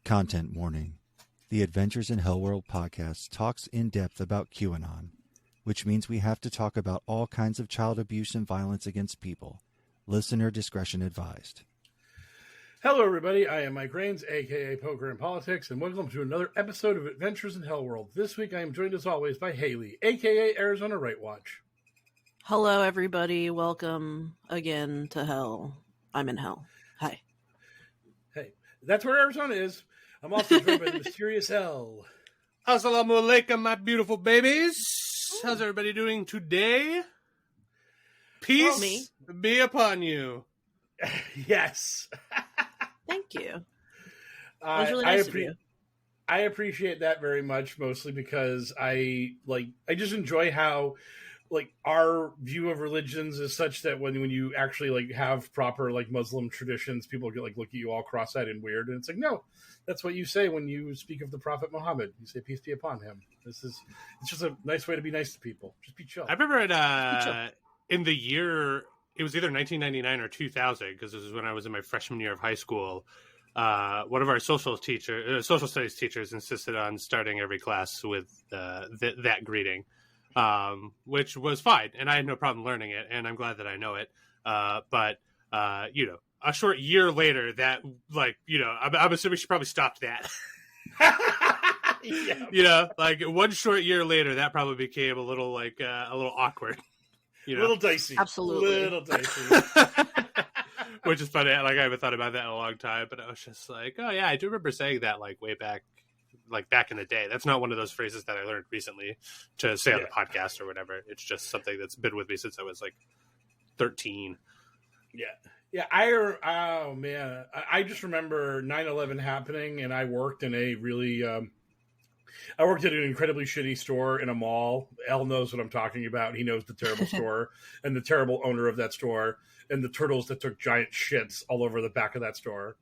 Content warning. The Adventures in HellwQrld podcast talks in depth about QAnon, which means we have to talk about all kinds of child abuse and violence against people. Listener discretion advised. Hello, everybody. I am Mike Rains, a.k.a. Poker and Politics, and welcome to another episode of Adventures in HellwQrld. This week, I am joined, as always, by Haley, a.k.a. Arizona Right Watch. Hello, everybody. Welcome again to hell. I'm in hell. Hi. Hey, that's where Arizona is. I'm also joined by the mysterious L. Assalamu alaikum, my beautiful babies. How's everybody doing today? Peace be upon you. Yes. Thank you. That was really nice of you. I appreciate that very much, mostly because I just enjoy how our view of religions is such that when you actually have proper Muslim traditions, people get look at you all cross-eyed and weird, and it's no, that's what you say when you speak of the Prophet Muhammad. You say peace be upon him. It's just a nice way to be nice to people. Just be chill. I remember in the year, it was either 1999 or 2000, because this is when I was in my freshman year of high school. One of our social studies teachers insisted on starting every class with that greeting. Which was fine, and I had no problem learning it, and I'm glad that I know it. But a short year later, that I'm assuming she probably stopped that. Yeah. One short year later, that probably became a little awkward. A little dicey. Absolutely. A little dicey. Which is funny. I haven't thought about that in a long time, but I was just oh yeah, I do remember saying that way back. Back in the day. That's not one of those phrases that I learned recently to say on the podcast or whatever. It's just something that's been with me since I was 13. Yeah. I just remember 9/11 happening, and I worked in a really I worked at an incredibly shitty store in a mall. Elle knows what I'm talking about. He knows the terrible store and the terrible owner of that store and the turtles that took giant shits all over the back of that store.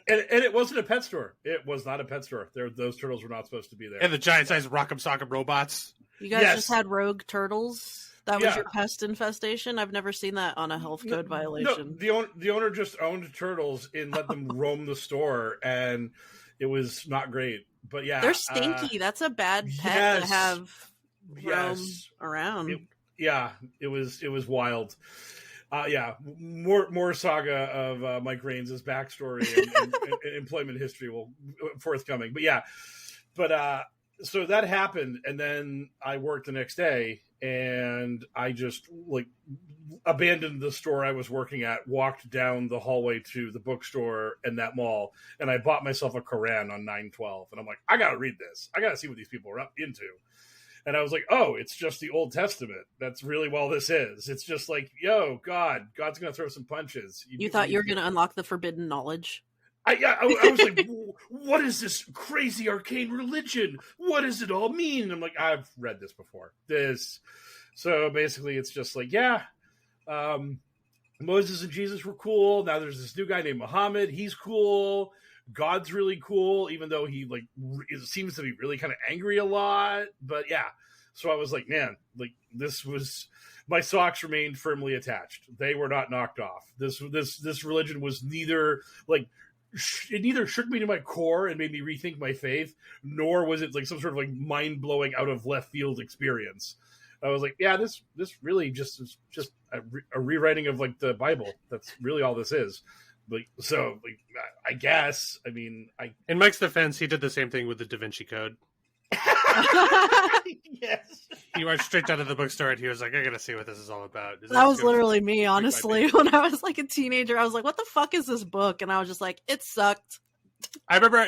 And it wasn't a pet store. It was not a pet store. Those turtles were not supposed to be there. And the giant-sized Rock'em Sock'em robots. You guys just had rogue turtles? That was your pest infestation? I've never seen that on a health code violation. No, the owner just owned turtles and let them roam the store, and it was not great. But yeah. They're stinky. That's a bad pet to have roam around. It was wild. More saga of Mike Rains' backstory and employment history will forthcoming. So that happened, and then I worked the next day, and I just abandoned the store I was working at, walked down the hallway to the bookstore and that mall, and I bought myself a Quran on 9/12, and I'm I gotta read this. I gotta see what these people are up into. And I was oh, it's just the Old Testament. That's really all this is. It's just yo, God's going to throw some punches. You thought you were going to unlock the forbidden knowledge? I was what is this crazy arcane religion? What does it all mean? And I'm I've read this before. So basically it's just Moses and Jesus were cool. Now there's this new guy named Muhammad. He's cool. God's really cool, even though he seems to be really kind of angry a lot. But yeah, so I was man, this was, my socks remained firmly attached. They were not knocked off. This religion was neither it neither shook me to my core and made me rethink my faith, nor was it some sort of mind blowing out of left field experience. I was this really just is just a rewriting of the Bible. That's really all this is. I guess. In Mike's defense, he did the same thing with the Da Vinci Code. Yes. He went straight down to the bookstore and he was I gotta see what this is all about. That was literally me, honestly. When I was a teenager, I was what the fuck is this book? And I was just it sucked. I remember,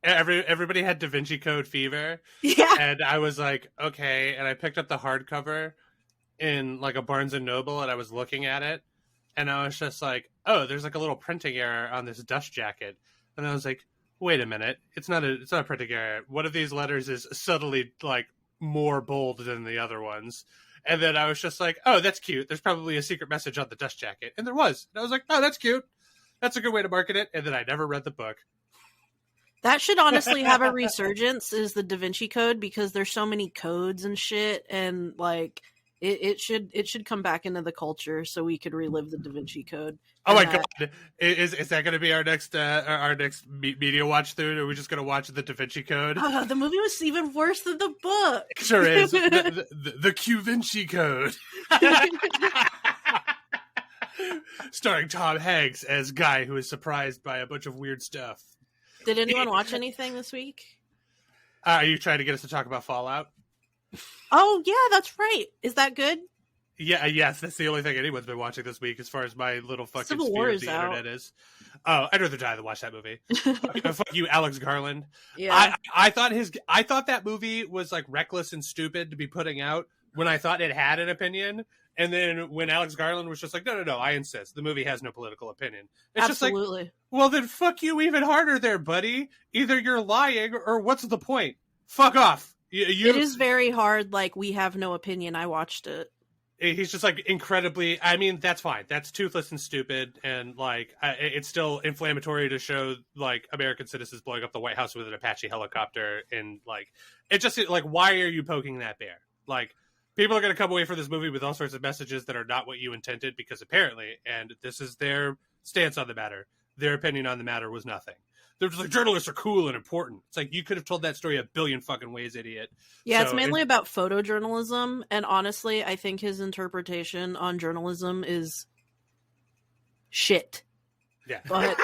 everybody had Da Vinci Code fever. Yeah. And I was okay. And I picked up the hardcover in a Barnes and Noble, and I was looking at it. And I was just oh, there's a little printing error on this dust jacket. And I was wait a minute. It's not a printing error. One of these letters is subtly more bold than the other ones. And then I was just oh, that's cute. There's probably a secret message on the dust jacket. And there was. And I was oh, that's cute. That's a good way to market it. And then I never read the book. That should honestly have a resurgence, is the Da Vinci Code, because there's so many codes and shit. And It should come back into the culture so we could relive the Da Vinci Code. Oh my god, is that going to be our next media watch through? Or are we just going to watch the Da Vinci Code? The movie was even worse than the book. It sure is. The Q Vinci Code. Starring Tom Hanks as Guy, who is surprised by a bunch of weird stuff. Did anyone watch anything this week? Are you trying to get us to talk about Fallout? Oh, yeah, that's right. Is that good? Yeah, yes, that's the only thing anyone's been watching this week as far as my little fucking Civil War sphere of is the out. internet is. Oh, I'd rather die than watch that movie. Fuck you, Alex Garland. Yeah. I thought that movie was like reckless and stupid to be putting out when I thought it had an opinion. And then when Alex Garland was just like, no, I insist. The movie has no political opinion. It's Absolutely. just like, well, then fuck you even harder there, buddy. Either you're lying or what's the point? Fuck off. It is very hard. Like, we have no opinion. I watched it. He's just like incredibly, I mean, that's fine. That's toothless and stupid. And like, it's still inflammatory to show like American citizens blowing up the White House with an Apache helicopter. And like, it just like, why are you poking that bear? Like, people are going to come away from this movie with all sorts of messages that are not what you intended because apparently, and this is their stance on the matter, their opinion on the matter was nothing. They're just like, journalists are cool and important. It's like, you could have told that story a billion fucking ways, idiot. Yeah, it's mainly about photojournalism. And honestly, I think his interpretation on journalism is shit. Yeah. But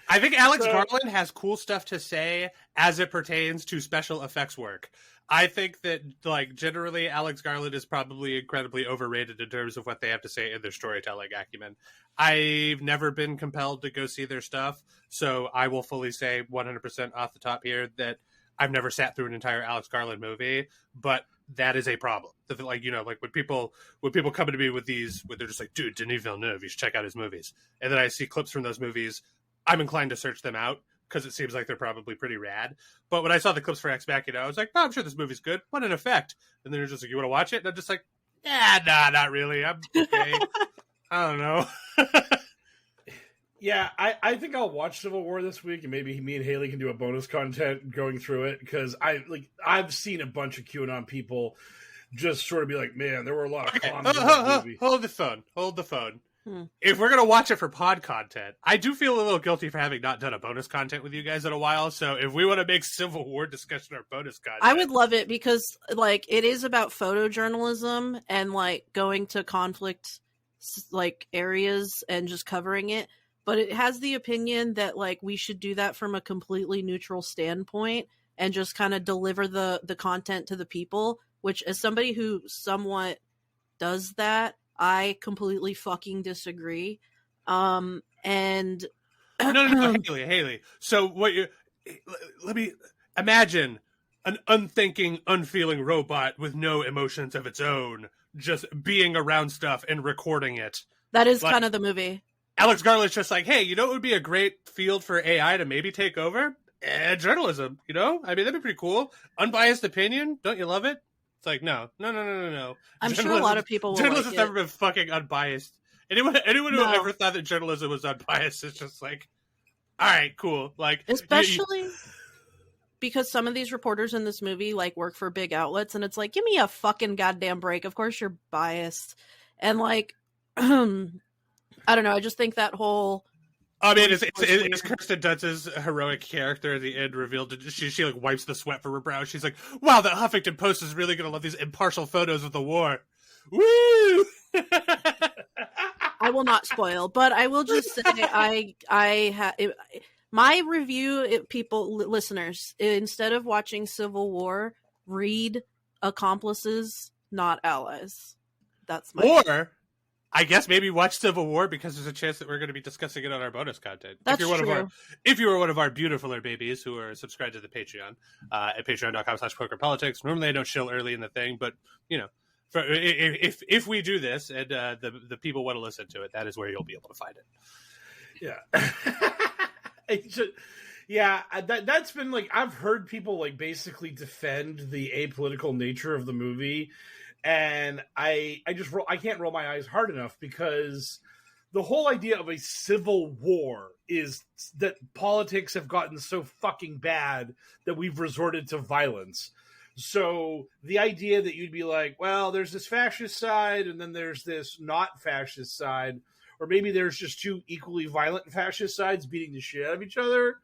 I think Alex Garland has cool stuff to say as it pertains to special effects work. I think that, like, generally Alex Garland is probably incredibly overrated in terms of what they have to say in their storytelling acumen. I've never been compelled to go see their stuff, so I will fully say 100% off the top here that I've never sat through an entire Alex Garland movie, but that is a problem. Like, you know, like when people come to me with these, where they're just like, dude, Denis Villeneuve, you should check out his movies. And then I see clips from those movies, I'm inclined to search them out, because it seems like they're probably pretty rad. But when I saw the clips for Ex Machina, I was like, oh, I'm sure this movie's good. What an effect. And then they're just like, you want to watch it? And I'm just like, nah, not really. I'm okay. I don't know. Yeah, I think I'll watch Civil War this week, and maybe me and Haley can do a bonus content going through it, because I've seen a bunch of QAnon people just sort of be like, man, there were a lot of cons in that movie. Hold the phone. If we're going to watch it for pod content, I do feel a little guilty for having not done a bonus content with you guys in a while. So if we want to make Civil War discussion our bonus content, I would love it, because like it is about photojournalism and like going to conflict like areas and just covering it. But it has the opinion that like we should do that from a completely neutral standpoint and just kind of deliver the content to the people, which as somebody who somewhat does that, I completely fucking disagree. And no, Haley. So let me imagine an unthinking, unfeeling robot with no emotions of its own, just being around stuff and recording it. That is kind of the movie. Alex Garland's just like, hey, you know what would be a great field for AI to maybe take over? Journalism, you know? I mean, that'd be pretty cool. Unbiased opinion, don't you love it? It's like, no. I'm sure a lot of people will journalism's like never been fucking unbiased. Anyone who ever thought that journalism was unbiased is just like, all right, cool. Like, especially because some of these reporters in this movie like work for big outlets, and it's like, give me a fucking goddamn break. Of course you're biased. And like, I don't know. I just think that whole. I mean, it's Kirsten Dunst's heroic character at the end revealed. She like wipes the sweat from her brow. She's like, "Wow, the Huffington Post is really going to love these impartial photos of the war." Woo! I will not spoil, but I will just say my review. Listeners, instead of watching Civil War, read Accomplices, Not Allies. That's my. Or, I guess maybe watch Civil War, because there's a chance that we're going to be discussing it on our bonus content. That's if you're true. If you are one of our beautifuler babies who are subscribed to the Patreon, at patreon.com/pokerpolitics. Normally I don't shill early in the thing, but you know, if we do this and the people want to listen to it, that is where you'll be able to find it. Yeah. That's been like, I've heard people like basically defend the apolitical nature of the movie. And I can't roll my eyes hard enough, because the whole idea of a civil war is that politics have gotten so fucking bad that we've resorted to violence. So the idea that you'd be like, well, there's this fascist side and then there's this not fascist side, or maybe there's just two equally violent fascist sides beating the shit out of each other.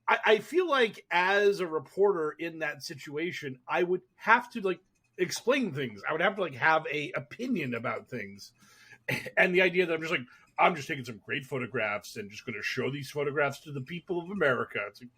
I feel like as a reporter in that situation, I would have to like explain things. I would have to like have a opinion about things. And the idea that I'm just taking some great photographs and just going to show these photographs to the people of America. It's like,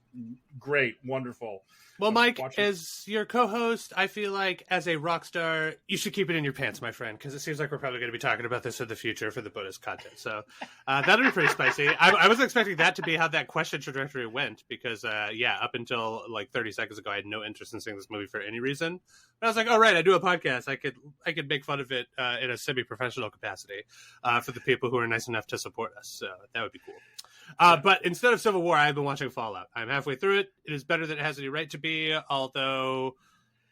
great, wonderful. Well, Mike, as your co-host, I feel like as a rock star, you should keep it in your pants, my friend, because it seems like we're probably going to be talking about this in the future for the bonus content. So that'll be pretty spicy. I was expecting that to be how that question trajectory went, because, up until like 30 seconds ago, I had no interest in seeing this movie for any reason. But I was like, oh, right, I do a podcast. I could make fun of it in a semi-professional capacity for the people who are nice enough to support us. So that would be cool. But instead of Civil War, I've been watching Fallout. I'm halfway through it. It is better than it has any right to be, although,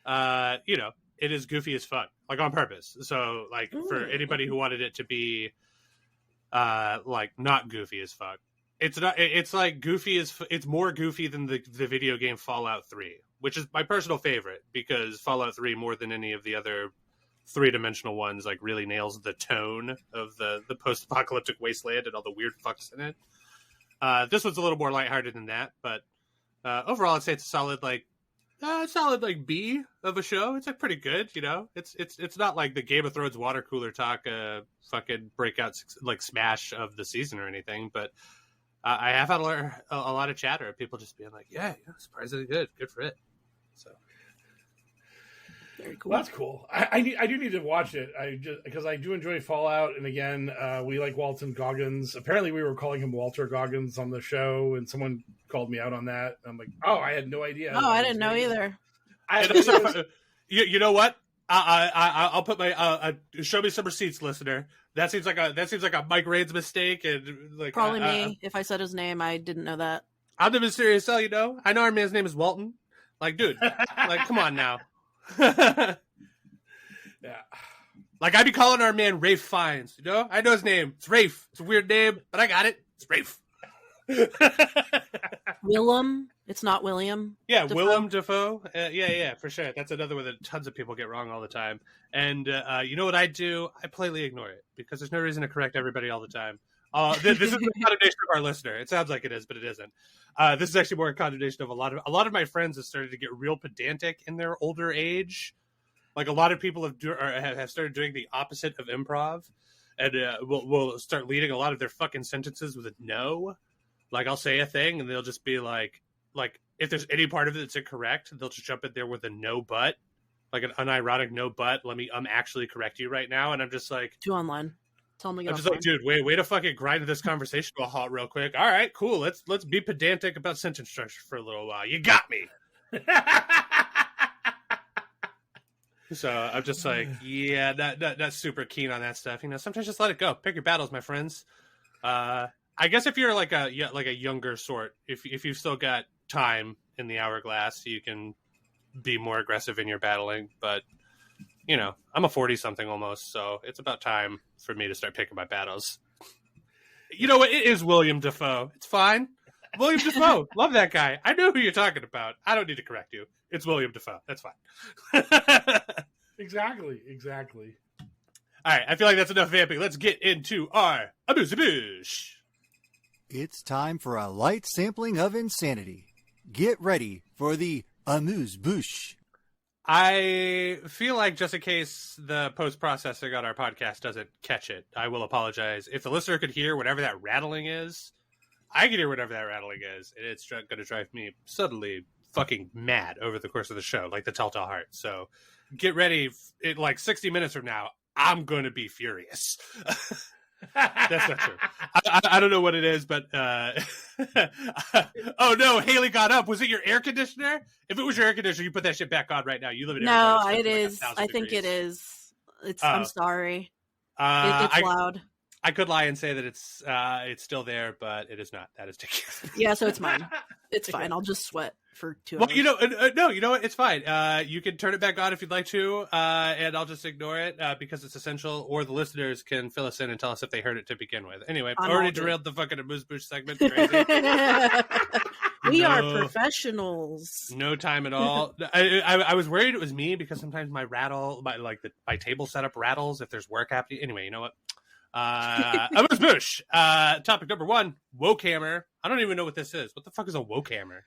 it is goofy as fuck, like on purpose. So, like, for anybody who wanted it to be, not goofy as fuck, it's not. It's like goofy as it's more goofy than the video game Fallout 3, which is my personal favorite because Fallout 3, more than any of the other three-dimensional ones, like really nails the tone of the post-apocalyptic wasteland and all the weird fucks in it. This one's a little more lighthearted than that, but overall, I'd say it's a solid B of a show. It's like pretty good, you know. It's not like the Game of Thrones water cooler talk, fucking breakout like smash of the season or anything. But I have had a lot of chatter of people just being like, "Yeah, surprisingly good for it." So. Very cool. Well, that's cool. I do need to watch it. Because I do enjoy Fallout, and again, we like Walton Goggins. Apparently, we were calling him Walter Goggins on the show, and someone called me out on that. I'm like, oh, I had no idea. Oh, I didn't know either. You know what? I'll put my show me some receipts, listener. That seems like a Mike Raines mistake, and like probably me. If I said his name, I didn't know that. I'm the mysterious cell, you know. I know our man's name is Walton. Like, dude, like, come on now. Yeah, like I'd be calling our man Rafe Fiennes, you know. I know his name. It's Rafe. It's a weird name, but I got it. It's Rafe. Willem. It's not William. Yeah, Dafoe. Willem Dafoe. Yeah, for sure. That's another one that tons of people get wrong all the time. And you know what I do? I politely ignore it because there's no reason to correct everybody all the time. This is a condemnation of our listener. It sounds like it is, but it isn't. This is actually more a condemnation of a lot of my friends have started to get real pedantic in their older age. Like a lot of people have started doing the opposite of improv, and will start leading a lot of their fucking sentences with a no. Like I'll say a thing, and they'll just be like if there's any part of it that's incorrect, they'll just jump in there with a no but, like an unironic no but. Let me actually correct you right now, and I'm just like Two online. Tell me. I'm just like, dude, way to fucking grind this conversation to a halt real quick. All right, cool. Let's be pedantic about sentence structure for a little while. You got me. So I'm just like, yeah, not super keen on that stuff. You know, sometimes just let it go. Pick your battles, my friends. I guess if you're like a younger sort, if you've still got time in the hourglass, you can be more aggressive in your battling. But you know, I'm a 40-something almost, so it's about time for me to start picking my battles. You know what? It is William Dafoe. It's fine. William Dafoe. Love that guy. I know who you're talking about. I don't need to correct you. It's William Dafoe. That's fine. Exactly. All right, I feel like that's enough vamping. Let's get into our Amuse-a-Bouche. It's time for a light sampling of insanity. Get ready for the Amuse-Bouche. I feel like just in case the post-processing on our podcast doesn't catch it, I will apologize. If the listener could hear whatever that rattling is, I can hear whatever that rattling is, and it's going to drive me suddenly fucking mad over the course of the show, like the Telltale Heart. So get ready. In like 60 minutes from now, I'm going to be furious. That's not true. I don't know what it is, but oh no, Haley got up. Was it your air conditioner? If it was your air conditioner, you put that shit back on right now. You live in No, Arizona, it is. I think it is. I'm sorry. It's loud. I could lie and say that it's still there, but it is not. That is taken. Yeah, so it's mine. It's fine. I'll just sweat for 2 hours. Well, you know, no, you know what? It's fine. You can turn it back on if you'd like to, and I'll just ignore it because it's essential. Or the listeners can fill us in and tell us if they heard it to begin with. Anyway, already derailed the fucking Amuse-Bouche segment. Crazy. We are professionals. No time at all. I was worried it was me because sometimes my table setup rattles if there's work happening. Anyway, you know what? I'm a smoosh. Topic number 1, Wokehammer. I don't even know what this is. What the fuck is a Wokehammer?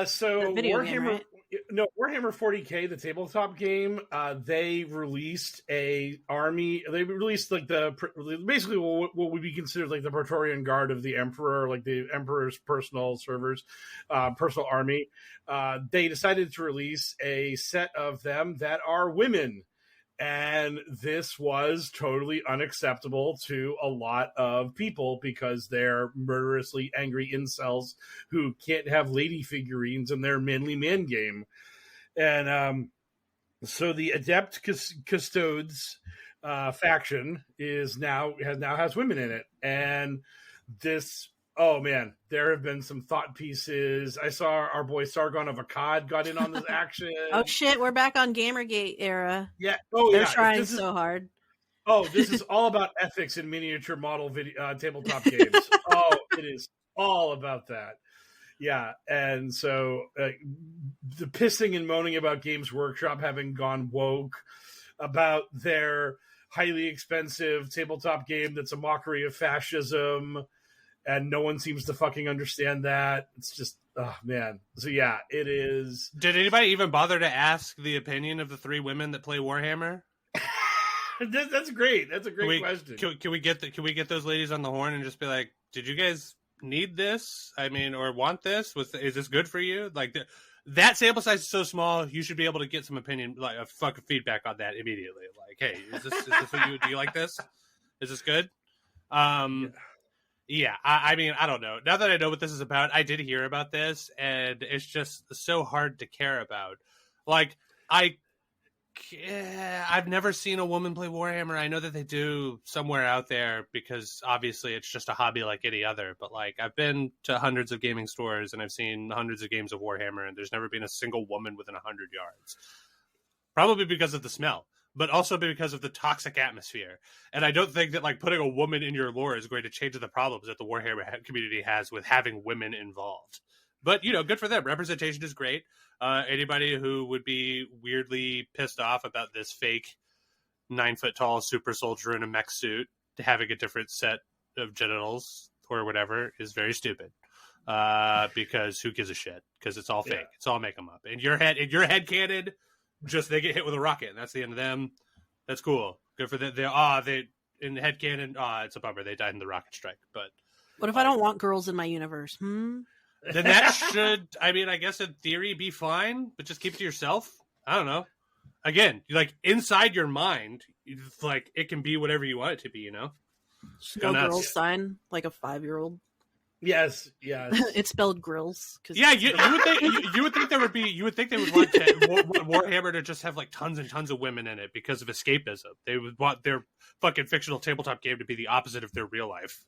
So Video Warhammer, game, right? no, Warhammer 40K, the tabletop game. They released a army. They released like basically what would be considered like the Praetorian Guard of the Emperor, like the Emperor's personal servers, personal army. They decided to release a set of them that are women. And this was totally unacceptable to a lot of people because they're murderously angry incels who can't have lady figurines in their manly man game. And so the Adept Custodes faction has women in it. And this, oh man, there have been some thought pieces. I saw our boy Sargon of Akkad got in on this action. Oh shit, we're back on Gamergate era. Yeah. Oh, They're yeah. trying so hard. Oh, this is all about ethics in miniature model tabletop games. Oh, it is all about that. Yeah, and so the pissing and moaning about Games Workshop having gone woke, about their highly expensive tabletop game that's a mockery of fascism, and no one seems to fucking understand that. It's just, oh man. So yeah, it is. Did anybody even bother to ask the opinion of the 3 women that play Warhammer? That's great. That's a great question. Can we get those ladies on the horn and just be like, did you guys need this? I mean, or want this? Is this good for you? Like that sample size is so small, you should be able to get some opinion, like a fucking feedback on that immediately. Like, hey, is this what do you like this? Is this good? Yeah, I mean, I don't know. Now that I know what this is about, I did hear about this, and it's just so hard to care about. Like, I've never seen a woman play Warhammer. I know that they do somewhere out there because obviously it's just a hobby like any other. But like, I've been to hundreds of gaming stores and I've seen hundreds of games of Warhammer, and there's never been a single woman within 100 yards. Probably because of the smell, but also because of the toxic atmosphere. And I don't think that like putting a woman in your lore is going to change the problems that the Warhammer community has with having women involved. But, you know, good for them. Representation is great. Anybody who would be weirdly pissed off about this fake 9-foot-tall super soldier in a mech suit having a different set of genitals or whatever is very stupid. Because who gives a shit? Because it's all fake. Yeah. It's all make them up. In your head canon, just they get hit with a rocket, and that's the end of them. That's cool. Good for them. They in the head canon. It's a bummer. They died in the rocket strike. But what if I don't want girls in my universe? Then that should, I mean, I guess in theory be fine, but just keep it to yourself. I don't know. Again, like inside your mind, like it can be whatever you want it to be, you know? No girls sign like a 5-year-old. Yes. It's spelled grills. Yeah, you would think there would be. You would think they would want Warhammer to just have like tons and tons of women in it because of escapism. They would want their fucking fictional tabletop game to be the opposite of their real life.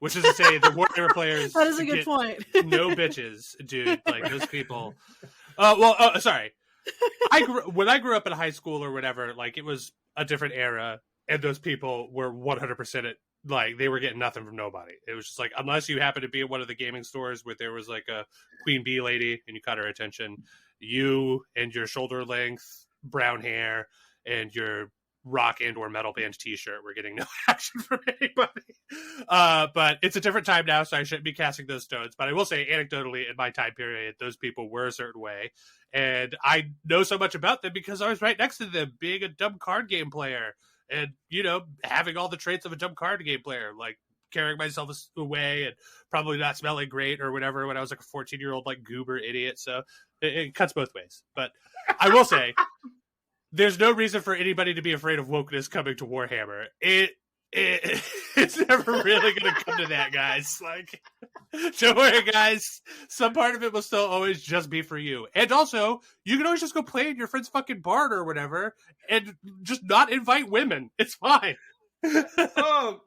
Which is to say, the Warhammer players. That is a good point. No bitches, dude. Like those people. Sorry. When I grew up in high school or whatever, like it was a different era, and those people were 100% it. Like they were getting nothing from nobody. It was just like, unless you happen to be at one of the gaming stores where there was like a queen bee lady and you caught her attention, you and your shoulder length brown hair and your rock and or metal band t-shirt were getting no action from anybody. But it's a different time now, so I shouldn't be casting those stones. But I will say, anecdotally, in my time period, those people were a certain way. And I know so much about them because I was right next to them, being a dumb card game player. And, you know, having all the traits of a dumb card game player, like carrying myself away and probably not smelling great or whatever when I was like a 14-year-old, like goober idiot. So it cuts both ways. But I will say, there's no reason for anybody to be afraid of wokeness coming to Warhammer. It's never really going to come to that, guys. Like, don't worry, guys. Some part of it will still always just be for you. And also, you can always just go play in your friend's fucking barn or whatever and just not invite women. It's fine. Oh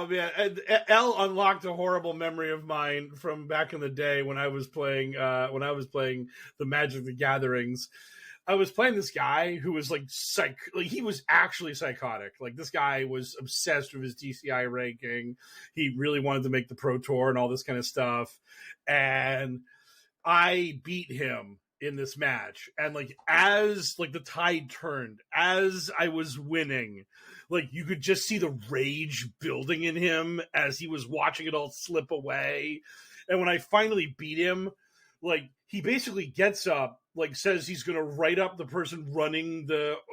man. And Elle unlocked a horrible memory of mine from back in the day when I was playing the Magic the Gatherings. I was playing this guy who was like he was actually psychotic. Like this guy was obsessed with his DCI ranking. He really wanted to make the Pro Tour and all this kind of stuff. And I beat him in this match. And like as like the tide turned, as I was winning, like you could just see the rage building in him as he was watching it all slip away. And when I finally beat him, like he basically gets up, like says he's going to write up the person running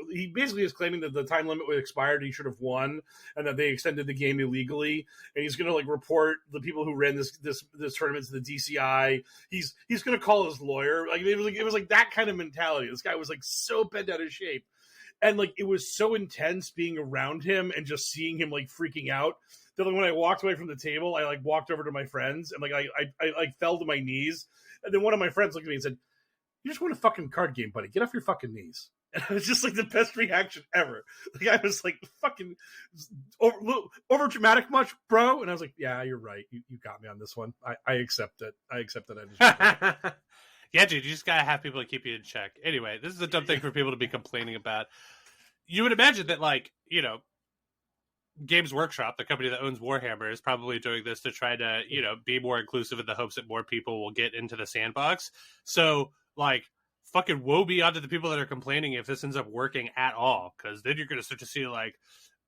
he basically is claiming that the time limit was expired, he should have won, and that they extended the game illegally, and he's going to like report the people who ran this tournament to the DCI. He's going to call his lawyer. Like it was like that kind of mentality. This guy was like so bent out of shape, and like it was so intense being around him and just seeing him like freaking out that like, when I walked away from the table, I like walked over to my friends and like I like fell to my knees, and then one of my friends looked at me and said, "You just won a fucking card game, buddy. Get off your fucking knees." And it was just like the best reaction ever. Like I was like, fucking over dramatic much, bro? And I was like, yeah, you're right. You got me on this one. I accept it. I accept that. Yeah, dude, you just gotta have people to keep you in check. Anyway, this is a dumb thing for people to be complaining about. You would imagine that, like, you know, Games Workshop, the company that owns Warhammer, is probably doing this to try to, you know, be more inclusive in the hopes that more people will get into the sandbox. So, like, fucking woe be onto the people that are complaining if this ends up working at all, because then you're going to start to see, like,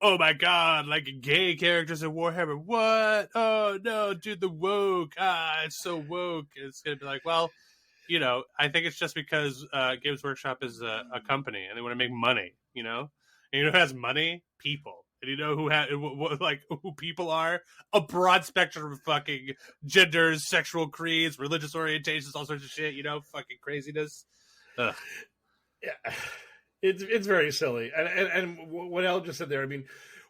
oh my god, like, gay characters in Warhammer. What? Oh, no, dude, the woke. It's so woke. It's going to be like, well, you know, I think it's just because Games Workshop is a company, and they want to make money, you know? And you know who has money? People. And you know who people are? A broad spectrum of fucking genders, sexual creeds, religious orientations, all sorts of shit, you know, fucking craziness. Ugh. Yeah, it's very silly. And what El just said there, I mean,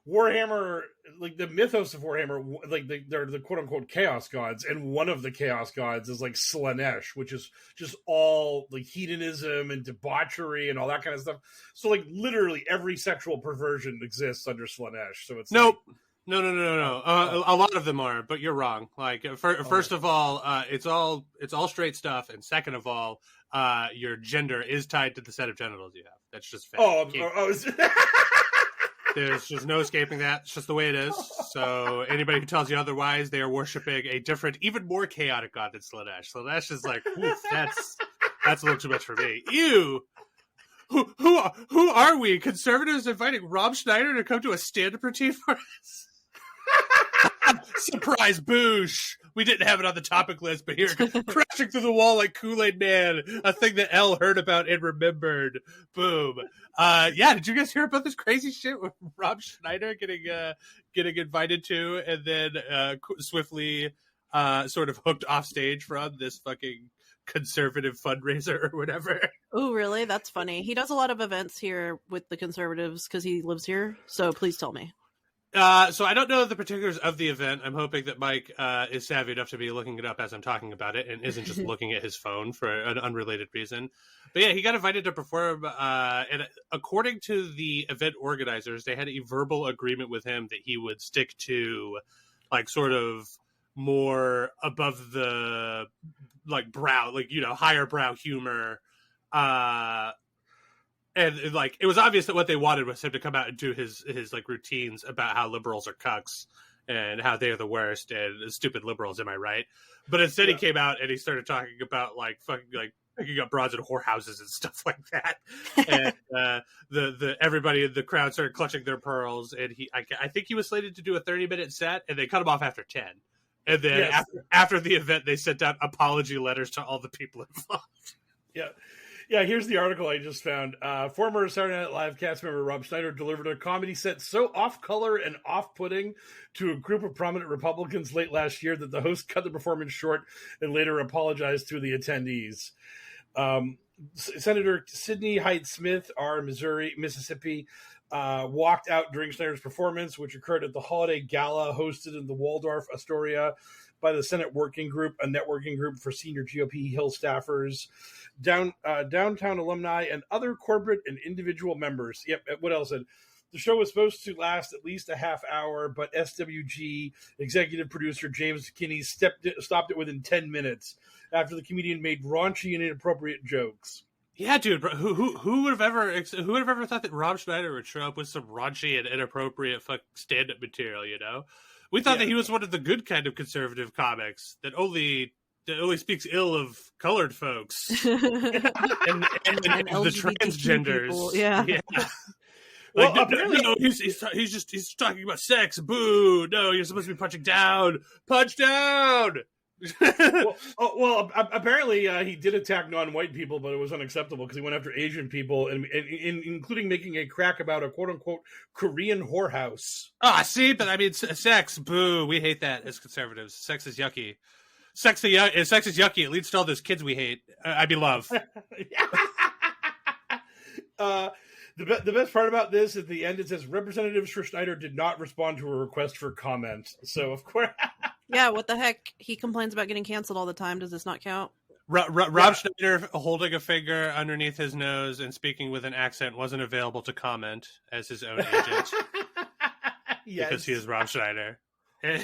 Warhammer, like the mythos of Warhammer, like they're the quote unquote chaos gods, and one of the chaos gods is like Slanesh, which is just all like hedonism and debauchery and all that kind of stuff. So like literally every sexual perversion exists under Slanesh. So it's nope. Like, No. A lot of them are, but you're wrong. Like, first of all, it's all straight stuff, and second of all, your gender is tied to the set of genitals you have. That's just fact. There's just no escaping that. It's just the way it is. So anybody who tells you otherwise, they are worshiping a different, even more chaotic god than Slanesh. Slanesh is like, oof, that's a little too much for me. Ew. Who are we? Conservatives inviting Rob Schneider to come to a stand-up routine for us? Surprise, boosh. We didn't have it on the topic list, but here, crashing through the wall like Kool-Aid Man, a thing that Elle heard about and remembered. Boom. Yeah, did you guys hear about this crazy shit with Rob Schneider getting invited to and then swiftly sort of hooked off stage from this fucking conservative fundraiser or whatever? Oh, really? That's funny. He does a lot of events here with the conservatives because he lives here. So please tell me. So I don't know the particulars of the event. I'm hoping that Mike is savvy enough to be looking it up as I'm talking about it and isn't just looking at his phone for an unrelated reason. But yeah, he got invited to perform. And according to the event organizers, they had a verbal agreement with him that he would stick to like sort of more above the like brow, like, you know, higher brow humor. And like it was obvious that what they wanted was him to come out and do his like routines about how liberals are cucks and how they are the worst and stupid liberals. Am I right? But instead he came out and he started talking about like fucking like picking up broads in whorehouses and stuff like that. And the everybody in the crowd started clutching their pearls. And I think he was slated to do a 30-minute set, and they cut him off after 10. And then after the event, they sent out apology letters to all the people involved. Yeah. Yeah, here's the article I just found. Former Saturday Night Live cast member Rob Schneider delivered a comedy set so off-color and off-putting to a group of prominent Republicans late last year that the host cut the performance short and later apologized to the attendees. Senator Sidney Hyde Smith, our Mississippi, walked out during Schneider's performance, which occurred at the holiday gala hosted in the Waldorf Astoria by the Senate Working Group, a networking group for senior GOP Hill staffers, downtown alumni, and other corporate and individual members. Yep, what else? The show was supposed to last at least a half hour, but SWG executive producer James Kinney stopped it within 10 minutes after the comedian made raunchy and inappropriate jokes. Yeah, dude. Who would have ever thought that Rob Schneider would show up with some raunchy and inappropriate stand-up material? You know, we thought that he was one of the good kind of conservative comics that only speaks ill of colored folks and the transgenders. People. Yeah. Well, Like, apparently, no, he's talking about sex. Boo! No, you're supposed to be punching down. Punch down. Apparently he did attack non-white people, but it was unacceptable because he went after Asian people, and including making a crack about a quote-unquote Korean whorehouse. See, but I mean, sex. Boo! We hate that as conservatives. Sex is yucky. Sex is yucky. It leads to all those kids we hate. I mean, love. The best part about this, at the end, it says Representative Schneider did not respond to a request for comment. So, of course... Yeah, what the heck? He complains about getting canceled all the time. Does this not count? Rob Schneider holding a finger underneath his nose and speaking with an accent wasn't available to comment as his own agent. Yes. Because he is Rob Schneider.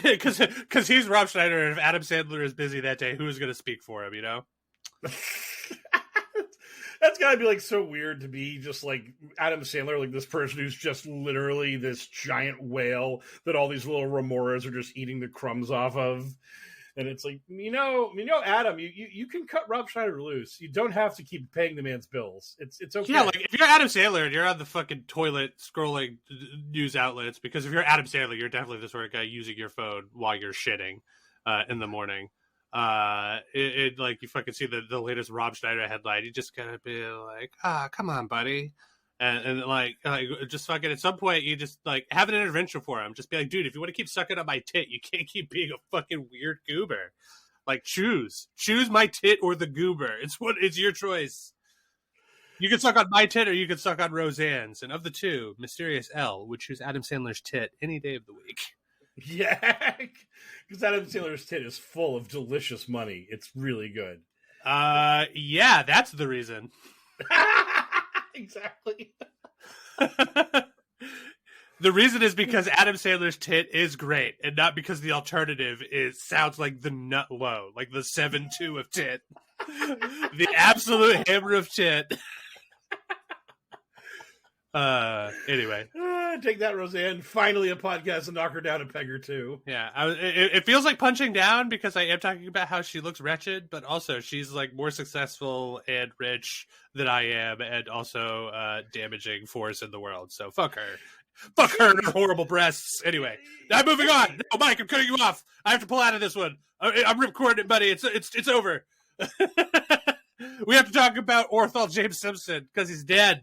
Because he's Rob Schneider, and if Adam Sandler is busy that day, who is going to speak for him, you know? That's gotta be like so weird to be just like Adam Sandler, like this person who's just literally this giant whale that all these little remoras are just eating the crumbs off of. And it's like, Adam, you can cut Rob Schneider loose. You don't have to keep paying the man's bills. It's okay. Yeah, like if you're Adam Sandler and you're on the fucking toilet scrolling news outlets, because if you're Adam Sandler, you're definitely the sort of guy using your phone while you're shitting in the morning. It like you fucking see the latest Rob Schneider headline, you just gotta be like, come on, buddy, and like just fucking at some point you just like have an intervention for him. Just be like, dude, if you want to keep sucking on my tit, you can't keep being a fucking weird goober. Like choose my tit or the goober. It's your choice. You can suck on my tit or you can suck on Roseanne's, and of the two, Mysterious L would choose Adam Sandler's tit any day of the week. Yeah, because Adam Sandler's tit is full of delicious money. It's really good. Yeah, that's the reason. Exactly. The reason is because Adam Sandler's tit is great, and not because the alternative sounds like the nut low, like the 7-2 of tit. The absolute hammer of tit. Anyway. Take that, Roseanne. Finally a podcast to knock her down a peg or two. Yeah, it feels like punching down because I am talking about how she looks wretched, but also she's like more successful and rich than I am, and also damaging force in the world. So fuck her. Fuck her and her horrible breasts. Anyway, I'm moving on. No, Mike, I'm cutting you off. I have to pull out of this one. I'm rip-cording it, buddy. It's over. We have to talk about Orthol James Simpson because he's dead.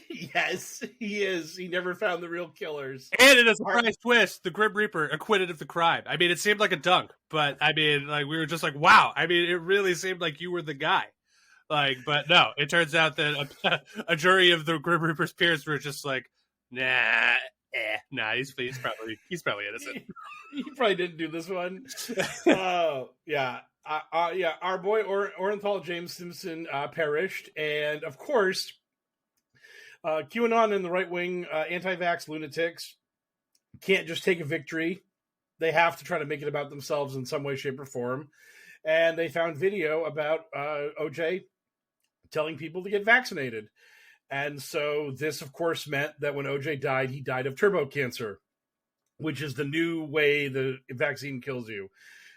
Yes, he is. He never found the real killers. And in a surprise twist, the Grim Reaper acquitted of the crime. I mean, it seemed like a dunk, but I mean, like we were just like, wow. I mean, it really seemed like you were the guy. Like, but no, it turns out that a jury of the Grim Reaper's peers were just like, nah, he's probably innocent. He probably didn't do this one. Yeah. Our boy Orenthal James Simpson perished, and of course, QAnon and the right-wing anti-vax lunatics can't just take a victory. They have to try to make it about themselves in some way, shape, or form. And they found video about OJ telling people to get vaccinated. And so this, of course, meant that when OJ died, he died of turbo cancer, which is the new way the vaccine kills you.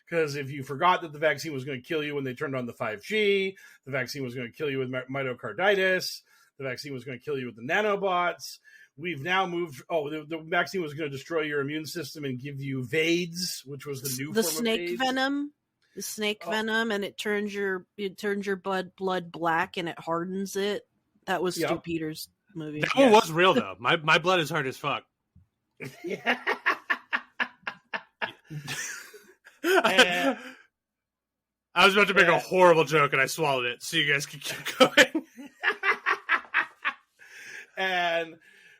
Because if you forgot that the vaccine was going to kill you when they turned on the 5G, the vaccine was going to kill you with myocarditis, the vaccine was going to kill you with the nanobots. We've now moved. The vaccine was going to destroy your immune system and give you VAIDS, which was the new form snake of AIDS. venom. The snake venom, and it turns your blood black and it hardens it. That was Stu Peters' movie. That one was real though. My blood is hard as fuck. Yeah. I was about to make a horrible joke and I swallowed it, so you guys can keep going. And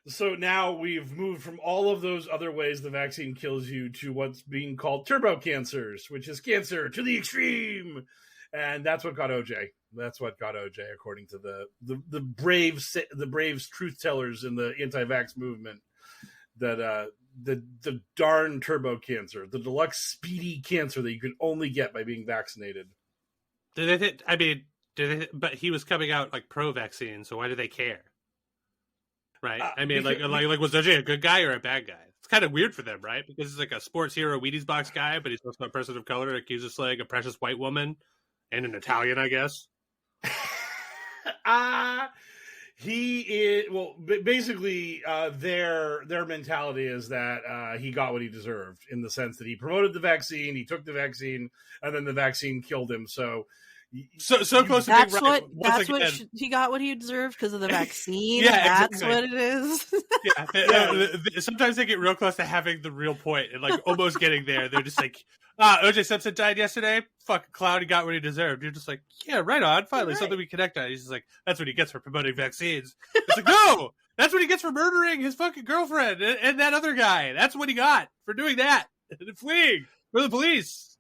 so now we've moved from all of those other ways the vaccine kills you to what's being called turbo cancers, which is cancer to the extreme. And that's what got OJ. That's what got OJ, according to the brave truth tellers in the anti-vax movement. That the darn turbo cancer, the deluxe speedy cancer that you can only get by being vaccinated. I mean, But he was coming out like pro-vaccine, so why do they care? Right? I mean, because- like was OJ a good guy or a bad guy? It's kind of weird for them, right? Because he's like a sports hero, Wheaties box guy, but he's also a person of color accused of slaying a precious white woman and an Italian, I guess. He is basically their mentality is that he got what he deserved, in the sense that he promoted the vaccine, he took the vaccine, and then the vaccine killed him. So close to That's being right. what. That's what he got what he deserved because of the vaccine. Yeah, That's exactly. what it is. Sometimes they get real close to having the real point and like almost getting there. They're just like, OJ Simpson died yesterday. Fucking clown, he got what he deserved. You're just like, yeah, right on. Finally, Right. something we connect on. He's just like, that's what he gets for promoting vaccines. It's like, no, that's what he gets for murdering his fucking girlfriend and that other guy. That's what he got for doing that and fleeing for the police.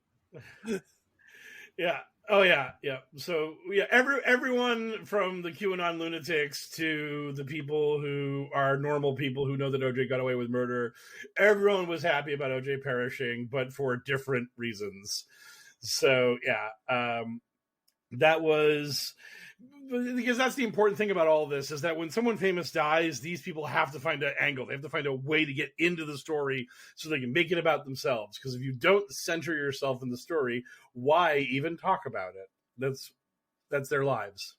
yeah. Oh yeah, yeah. So yeah, everyone from the QAnon lunatics to the people who are normal people who know that OJ got away with murder, everyone was happy about OJ perishing, but for different reasons. So yeah, that was, because that's the important thing about all this, is that when someone famous dies, these people have to find an angle. They have to find a way to get into the story so they can make it about themselves. Because if you don't center yourself in the story, why even talk about it? That's their lives.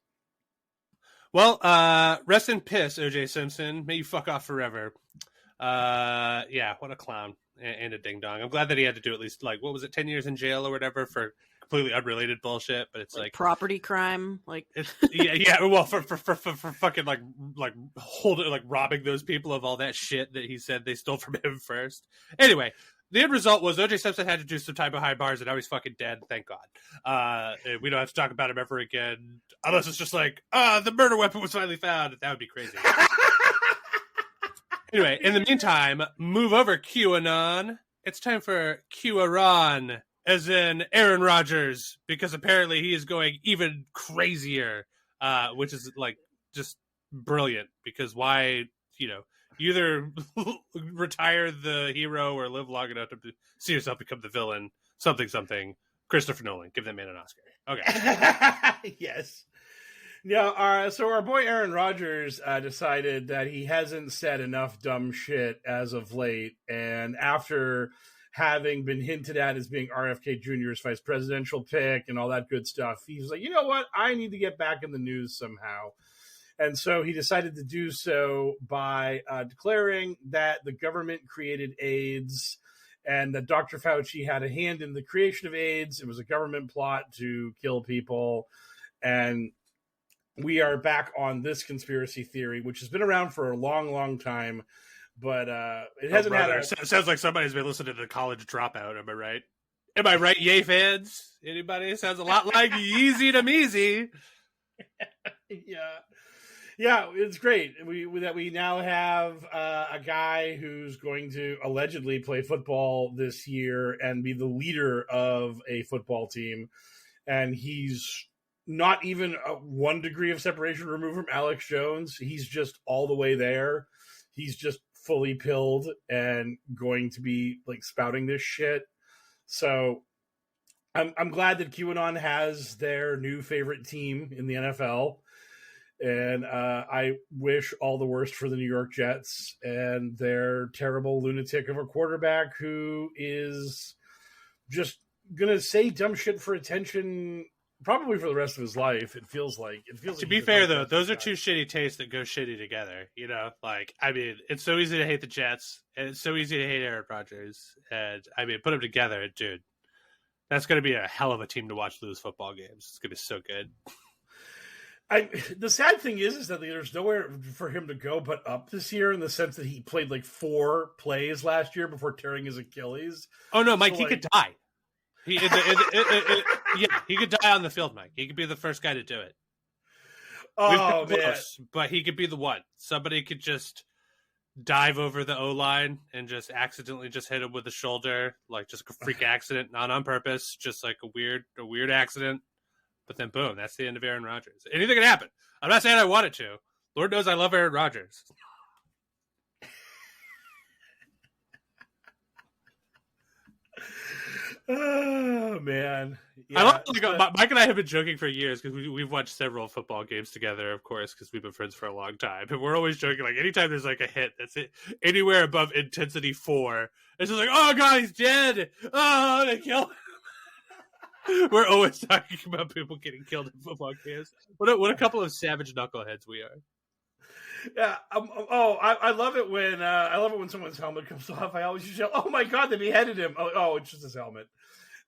Well, rest in piss, OJ Simpson. May you fuck off forever. Yeah, what a clown and a ding dong. I'm glad that he had to do at least, like, what was it, 10 years in jail or whatever for completely unrelated bullshit. But it's like property crime, like yeah. Well, for fucking like robbing those people of all that shit that he said they stole from him first. Anyway. The end result was OJ Simpson had to do some time behind bars, and now he's fucking dead. Thank God. We don't have to talk about him ever again, unless it's just like, the murder weapon was finally found. That would be crazy. Anyway, in the meantime, move over, QAnon. It's time for QAnon, as in Aaron Rodgers, because apparently he is going even crazier, which is like just brilliant. Because why, you either retire the hero or live long enough to see yourself become the villain. Something. Christopher Nolan. Give that man an Oscar. Okay. Yes. Yeah. So our boy Aaron Rodgers decided that he hasn't said enough dumb shit as of late. And after having been hinted at as being RFK Jr.'s vice presidential pick and all that good stuff, he was like, you know what? I need to get back in the news somehow. And so he decided to do so by declaring that the government created AIDS and that Dr. Fauci had a hand in the creation of AIDS. It was a government plot to kill people. And we are back on this conspiracy theory, which has been around for a long, long time. But it hasn't had Sounds like somebody's been listening to the College Dropout. Am I right? Am I right, Yay fans? Anybody? Sounds a lot like Yeezy to Meezy. Yeah. Yeah, it's great. We now have a guy who's going to allegedly play football this year and be the leader of a football team. And he's not even 1 degree of separation removed from Alex Jones. He's just all the way there. He's just fully pilled and going to be like spouting this shit. So I'm glad that QAnon has their new favorite team in the NFL. And I wish all the worst for the New York Jets and their terrible lunatic of a quarterback who is just going to say dumb shit for attention probably for the rest of his life. It feels like. To be fair, though, those are two shitty tastes that go shitty together. Like, I mean, it's so easy to hate the Jets and it's so easy to hate Aaron Rodgers. And I mean, put them together, dude. That's going to be a hell of a team to watch lose football games. It's going to be so good. The sad thing is that there's nowhere for him to go but up this year, in the sense that he played like 4 plays last year before tearing his Achilles. Oh no, Mike, he could die. He could die on the field, Mike. He could be the first guy to do it. Oh man! But he could be the one. Somebody could just dive over the O-line and just accidentally just hit him with the shoulder, like just a freak accident, not on purpose, just like a weird accident. But then, boom, that's the end of Aaron Rodgers. Anything can happen. I'm not saying I want it to. Lord knows I love Aaron Rodgers. Oh man, I yeah. love, Mike and I have been joking for years because we've watched several football games together, of course, because we've been friends for a long time. And we're always joking, like, anytime there's like a hit that's it, anywhere above intensity 4, it's just like, oh god, he's dead. Oh, they killed him. We're always talking about people getting killed in football games. What a couple of savage knuckleheads we are. Yeah. I love it when someone's helmet comes off. I always just yell, "Oh my god, they beheaded him!" Oh, it's just his helmet.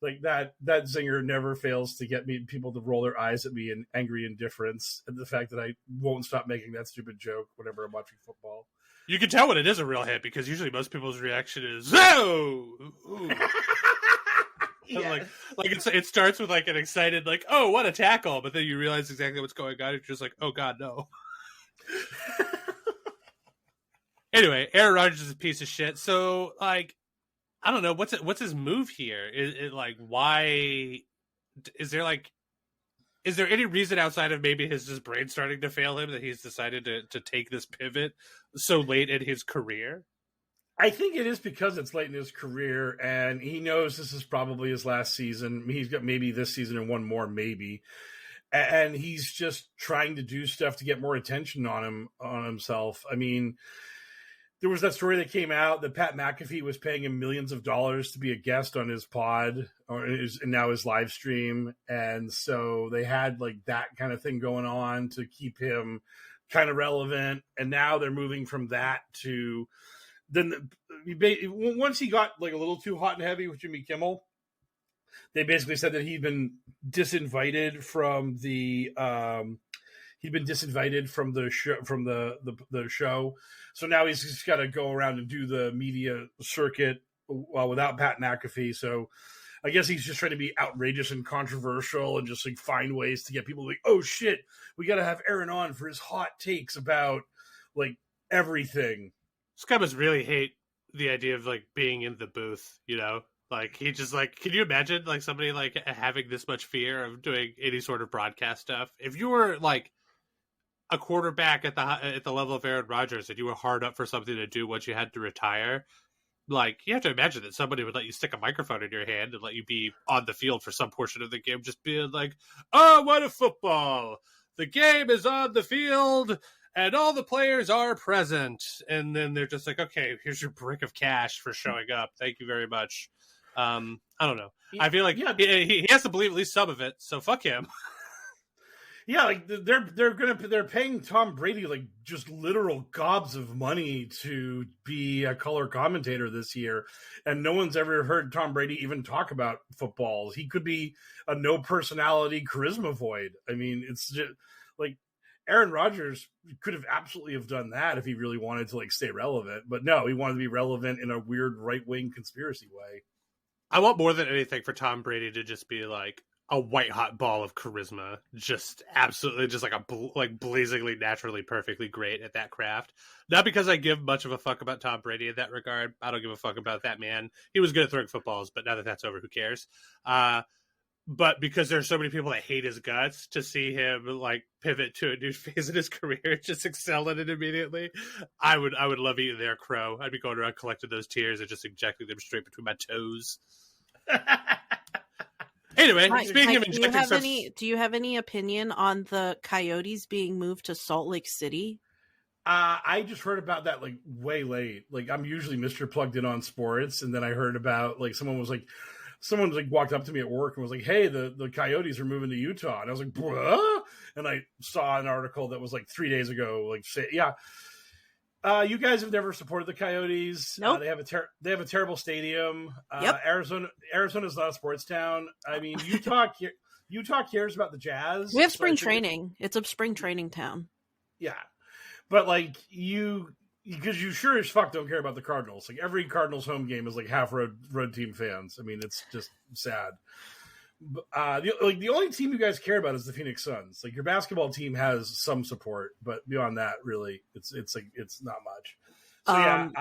Like that zinger never fails to get people to roll their eyes at me in angry indifference at the fact that I won't stop making that stupid joke whenever I'm watching football. You can tell when it is a real hit because usually most people's reaction is "Oh!" Yeah. Like it starts with like an excited like, "Oh, what a tackle!" But then you realize exactly what's going on. It's just like, "Oh god, no." Anyway, Aaron Rodgers is a piece of shit. So, like, I don't know what's his move here. Is it like why? Is there any reason outside of maybe his just brain starting to fail him that he's decided to take this pivot so late in his career? I think it is because it's late in his career, and he knows this is probably his last season. He's got maybe this season and one more, maybe. And he's just trying to do stuff to get more attention on himself. I mean, there was that story that came out that Pat McAfee was paying him millions of dollars to be a guest on his pod and now his live stream. And so they had like that kind of thing going on to keep him kind of relevant. And now they're moving from that to once he got like a little too hot and heavy with Jimmy Kimmel, they basically said that he'd been disinvited from the show. So now he's just got to go around and do the media circuit without Pat McAfee. So I guess he's just trying to be outrageous and controversial and just like find ways to get people like, oh shit, we got to have Aaron on for his hot takes about like everything. This guy must really hate the idea of like being in the booth, you know? Like he just like, can you imagine like somebody like having this much fear of doing any sort of broadcast stuff? If you were like a quarterback at the level of Aaron Rodgers and you were hard up for something to do once you had to retire, like you have to imagine that somebody would let you stick a microphone in your hand and let you be on the field for some portion of the game, just being like, "Oh, what a football! The game is on the field." And all the players are present. And then they're just like, okay, here's your brick of cash for showing up. Thank you very much. I don't know. I feel like he has to believe at least some of it. So fuck him. Yeah, like they're paying Tom Brady like just literal gobs of money to be a color commentator this year, and no one's ever heard Tom Brady even talk about football. He could be a no personality charisma void. I mean, it's just like Aaron Rodgers could have absolutely have done that if he really wanted to like stay relevant, but no, he wanted to be relevant in a weird right-wing conspiracy way. I want more than anything for Tom Brady to just be like a white hot ball of charisma, just absolutely just like blazingly, naturally, perfectly great at that craft. Not because I give much of a fuck about Tom Brady in that regard. I don't give a fuck about that man. He was good at throwing footballs, but now that that's over, who cares? But because there's so many people that hate his guts, to see him like pivot to a new phase in his career, just excel at it immediately, I would love eating their crow. I'd be going around collecting those tears and just injecting them straight between my toes. Anyway, speaking of injecting stuff, do you have any opinion on the Coyotes being moved to Salt Lake City? I just heard about that like way late. Like I'm usually Mr. Plugged In on sports, and then I heard about like someone walked up to me at work and was like, "Hey, the Coyotes are moving to Utah," and I was like, "Bruh?" And I saw an article that was like 3 days ago, like, yeah. You guys have never supported the Coyotes. Nope. They have a terrible stadium. Yep. Arizona's not a sports town. I mean, Utah cares about the Jazz. We have spring training. It's a spring training town. Yeah, but like because you sure as fuck don't care about the Cardinals. Like every Cardinals home game is like half road team fans. I mean, it's just sad. The only team you guys care about is the Phoenix Suns. Like your basketball team has some support, but beyond that, really, it's not much. So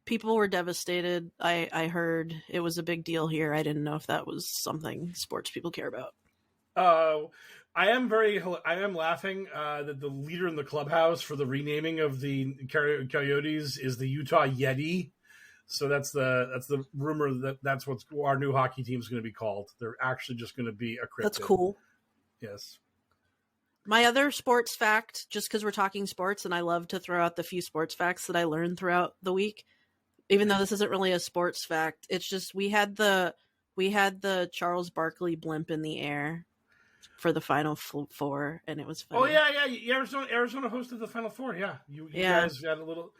people were devastated. I heard it was a big deal here. I didn't know if that was something sports people care about. I am laughing that the leader in the clubhouse for the renaming of the Coyotes is the Utah Yeti. So that's the rumor that's what our new hockey team is going to be called. They're actually just going to be a cryptid. That's cool. Yes. My other sports fact, just because we're talking sports, and I love to throw out the few sports facts that I learned throughout the week, even though this isn't really a sports fact. It's just we had the Charles Barkley blimp in the air for the Final Four, and it was funny. Oh yeah. Arizona hosted the Final Four. Yeah, you guys got a little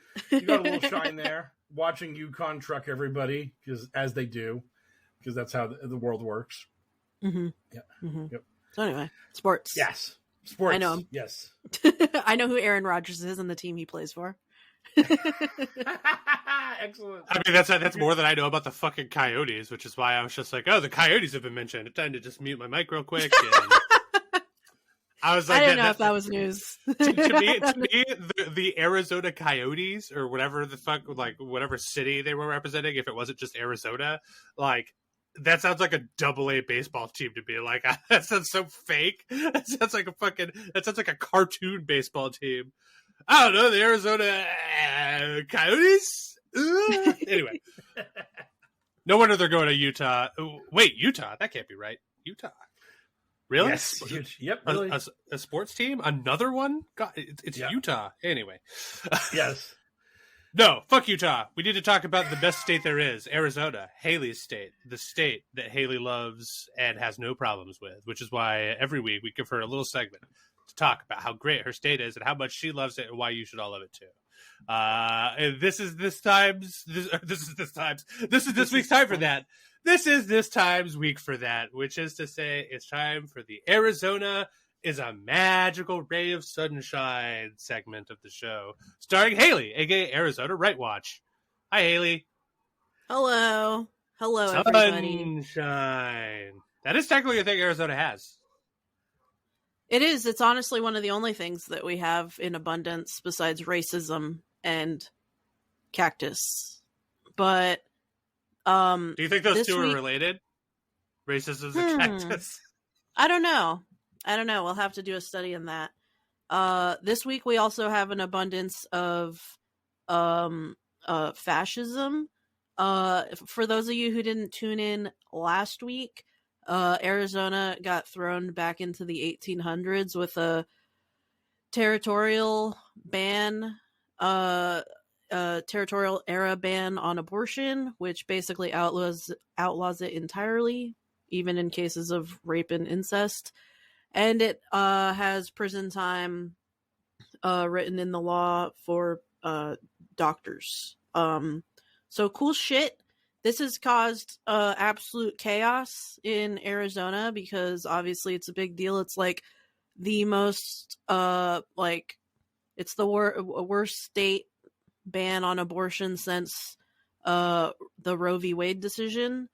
shine there, watching UConn truck everybody as they do, because that's how the world works. Mm-hmm. Yeah. Mm-hmm. Yep. So anyway, sports. Yes, sports. I know him. Yes, I know who Aaron Rodgers is and the team he plays for. Excellent. I mean, that's more than I know about the fucking Coyotes, which is why I was just like, oh, the Coyotes have been mentioned. Time to just mute my mic real quick. And I was like, I didn't know if that was news. to me, the Arizona Coyotes, or whatever the fuck, like whatever city they were representing, if it wasn't just Arizona, like that sounds like a AA baseball team to me. Like that sounds so fake. That sounds like a cartoon baseball team. I don't know, the Arizona Coyotes? Anyway. No wonder they're going to Utah. Wait, Utah? That can't be right. Utah. Really? Yes. Yep. Really. A sports team? Another one? God, it's Yeah. Utah. Anyway. Yes. No, fuck Utah. We need to talk about the best state there is, Arizona, Haley's state, the state that Haley loves and has no problems with, which is why every week we give her a little segment to talk about how great her state is and how much she loves it and why you should all love it too. And this is this week's time for that. This is this time's week for that, which is to say it's time for the Arizona is a magical ray of sunshine segment of the show, starring Haley, aka Arizona Right Watch. Hi, Haley. Hello, everybody. Sunshine. That is technically a thing Arizona has. It is. It's honestly one of the only things that we have in abundance besides racism and cactus. But do you think those two are week... related? Racism and cactus? I don't know. We'll have to do a study on that. This week we also have an abundance of fascism. For those of you who didn't tune in last week, Arizona got thrown back into the 1800s with a territorial ban, territorial era ban on abortion, which basically outlaws it entirely, even in cases of rape and incest. And it has prison time written in the law for doctors. So cool shit. This has caused absolute chaos in Arizona because obviously it's a big deal. It's like the most it's the worst state ban on abortion since the Roe v. Wade decision.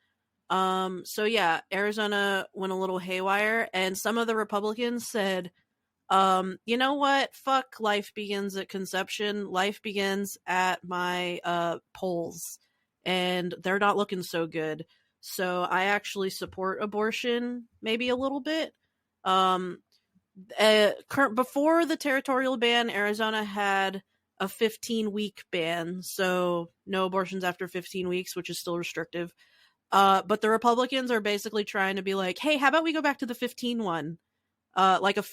So yeah, Arizona went a little haywire, and some of the Republicans said, you know what? Fuck life begins at conception. Life begins at my polls, and they're not looking so good. So I actually support abortion, maybe a little bit. Before the territorial ban, Arizona had a 15-week ban, so no abortions after 15 weeks, which is still restrictive. But the Republicans are basically trying to be like, hey, how about we go back to the 15 one? Like a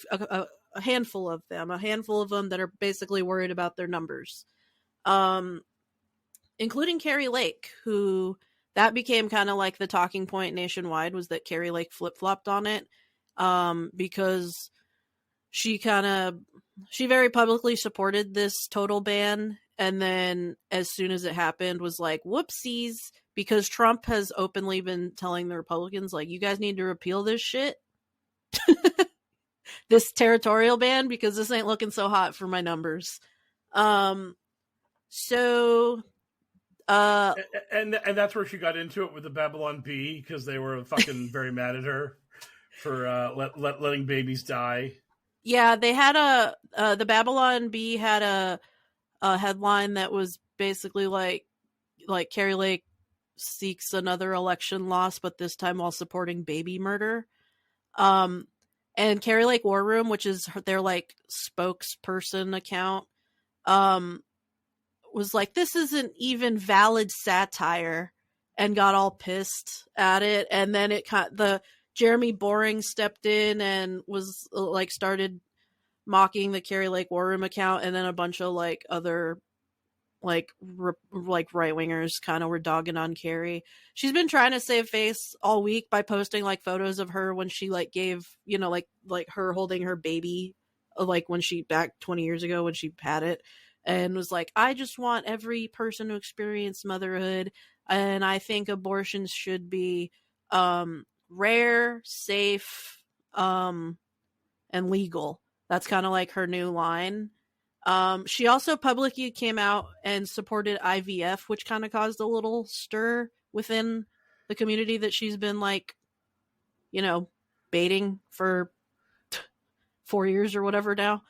handful of them that are basically worried about their numbers. Including Carrie Lake, who that became kind of like the talking point nationwide, was that Carrie Lake flip-flopped on it. Because she very publicly supported this total ban. And then as soon as it happened was like, whoopsies, because Trump has openly been telling the Republicans, like, you guys need to repeal this shit. This territorial ban, because this ain't looking so hot for my numbers. And that's where she got into it with the Babylon Bee, because they were fucking very mad at her for letting babies die. Yeah, they had the Babylon Bee had a headline that was basically like Carrie Lake seeks another election loss, but this time while supporting baby murder. And Carrie Lake War Room, which is their like spokesperson account, was like, this isn't even valid satire, and got all pissed at it. And then the Jeremy Boring stepped in and was like started mocking the Carrie Lake War Room account, and then a bunch of like other like right wingers kind of were dogging on Carrie. She's been trying to save face all week by posting like photos of her when she like gave, you know, like her holding her baby, like when she back 20 years ago when she had it, and was like, I just want every person to experience motherhood, and I think abortions should be rare, safe, and legal. That's kind of like her new line. She also publicly came out and supported IVF, which kind of caused a little stir within the community that she's been like, you know, baiting for 4 years or whatever now.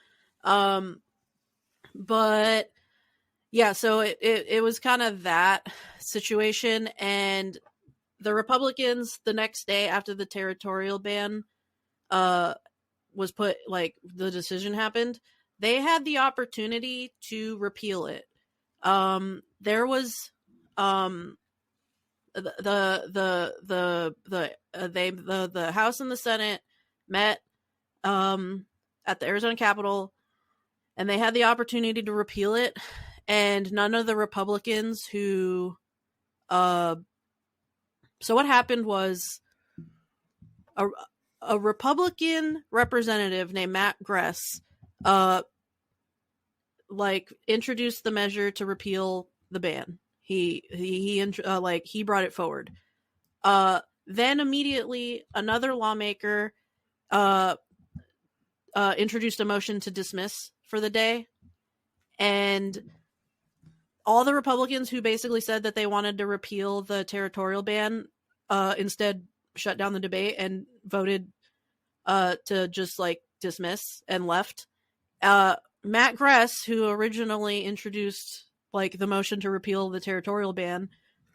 But yeah, so it was kind of that situation. And the Republicans, the next day after the territorial ban was put, like the decision happened, they had the opportunity to repeal it. There was the House and the Senate met at the Arizona Capitol, and they had the opportunity to repeal it, and none of the Republicans who so what happened was a Republican representative named Matt Gress like introduced the measure to repeal the ban. He brought it forward. Then immediately another lawmaker introduced a motion to dismiss for the day, and all the Republicans who basically said that they wanted to repeal the territorial ban instead shut down the debate and voted to just like dismiss and left. Matt Gress, who originally introduced like the motion to repeal the territorial ban,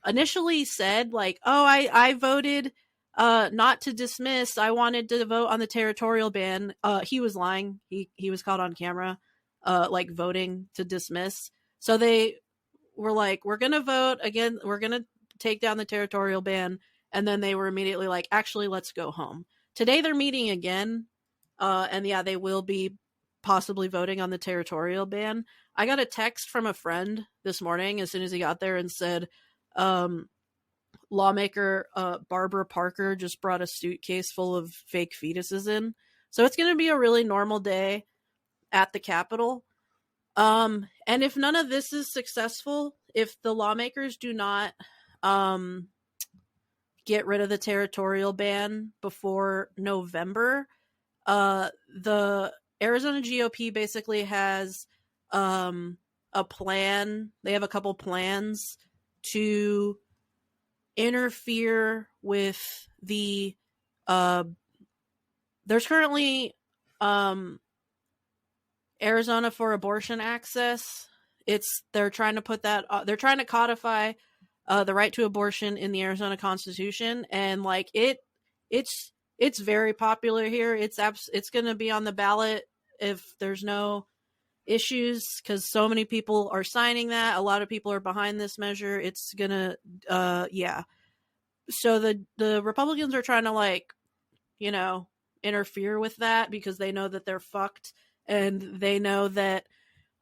initially said like, oh, I voted not to dismiss. I wanted to vote on the territorial ban. He was lying. He was caught on camera like voting to dismiss. So they were like, we're going to vote again. We're going to take down the territorial ban. And then they were immediately like, actually, let's go home. Today they're meeting again. And yeah, they will be possibly voting on the territorial ban. I got a text from a friend this morning as soon as he got there and said, lawmaker Barbara Parker just brought a suitcase full of fake fetuses in. So it's going to be a really normal day at the Capitol. And if none of this is successful, if the lawmakers do not get rid of the territorial ban before November, the Arizona GOP basically has a plan. They have a couple plans to interfere with the there's currently Arizona for abortion access. They're trying to put that they're trying to codify the right to abortion in the Arizona Constitution, and like it's very popular here. It's going to be on the ballot if there's no issues, because so many people are signing that. A lot of people are behind this measure. It's gonna yeah. So the Republicans are trying to like, you know, interfere with that because they know that they're fucked, and they know that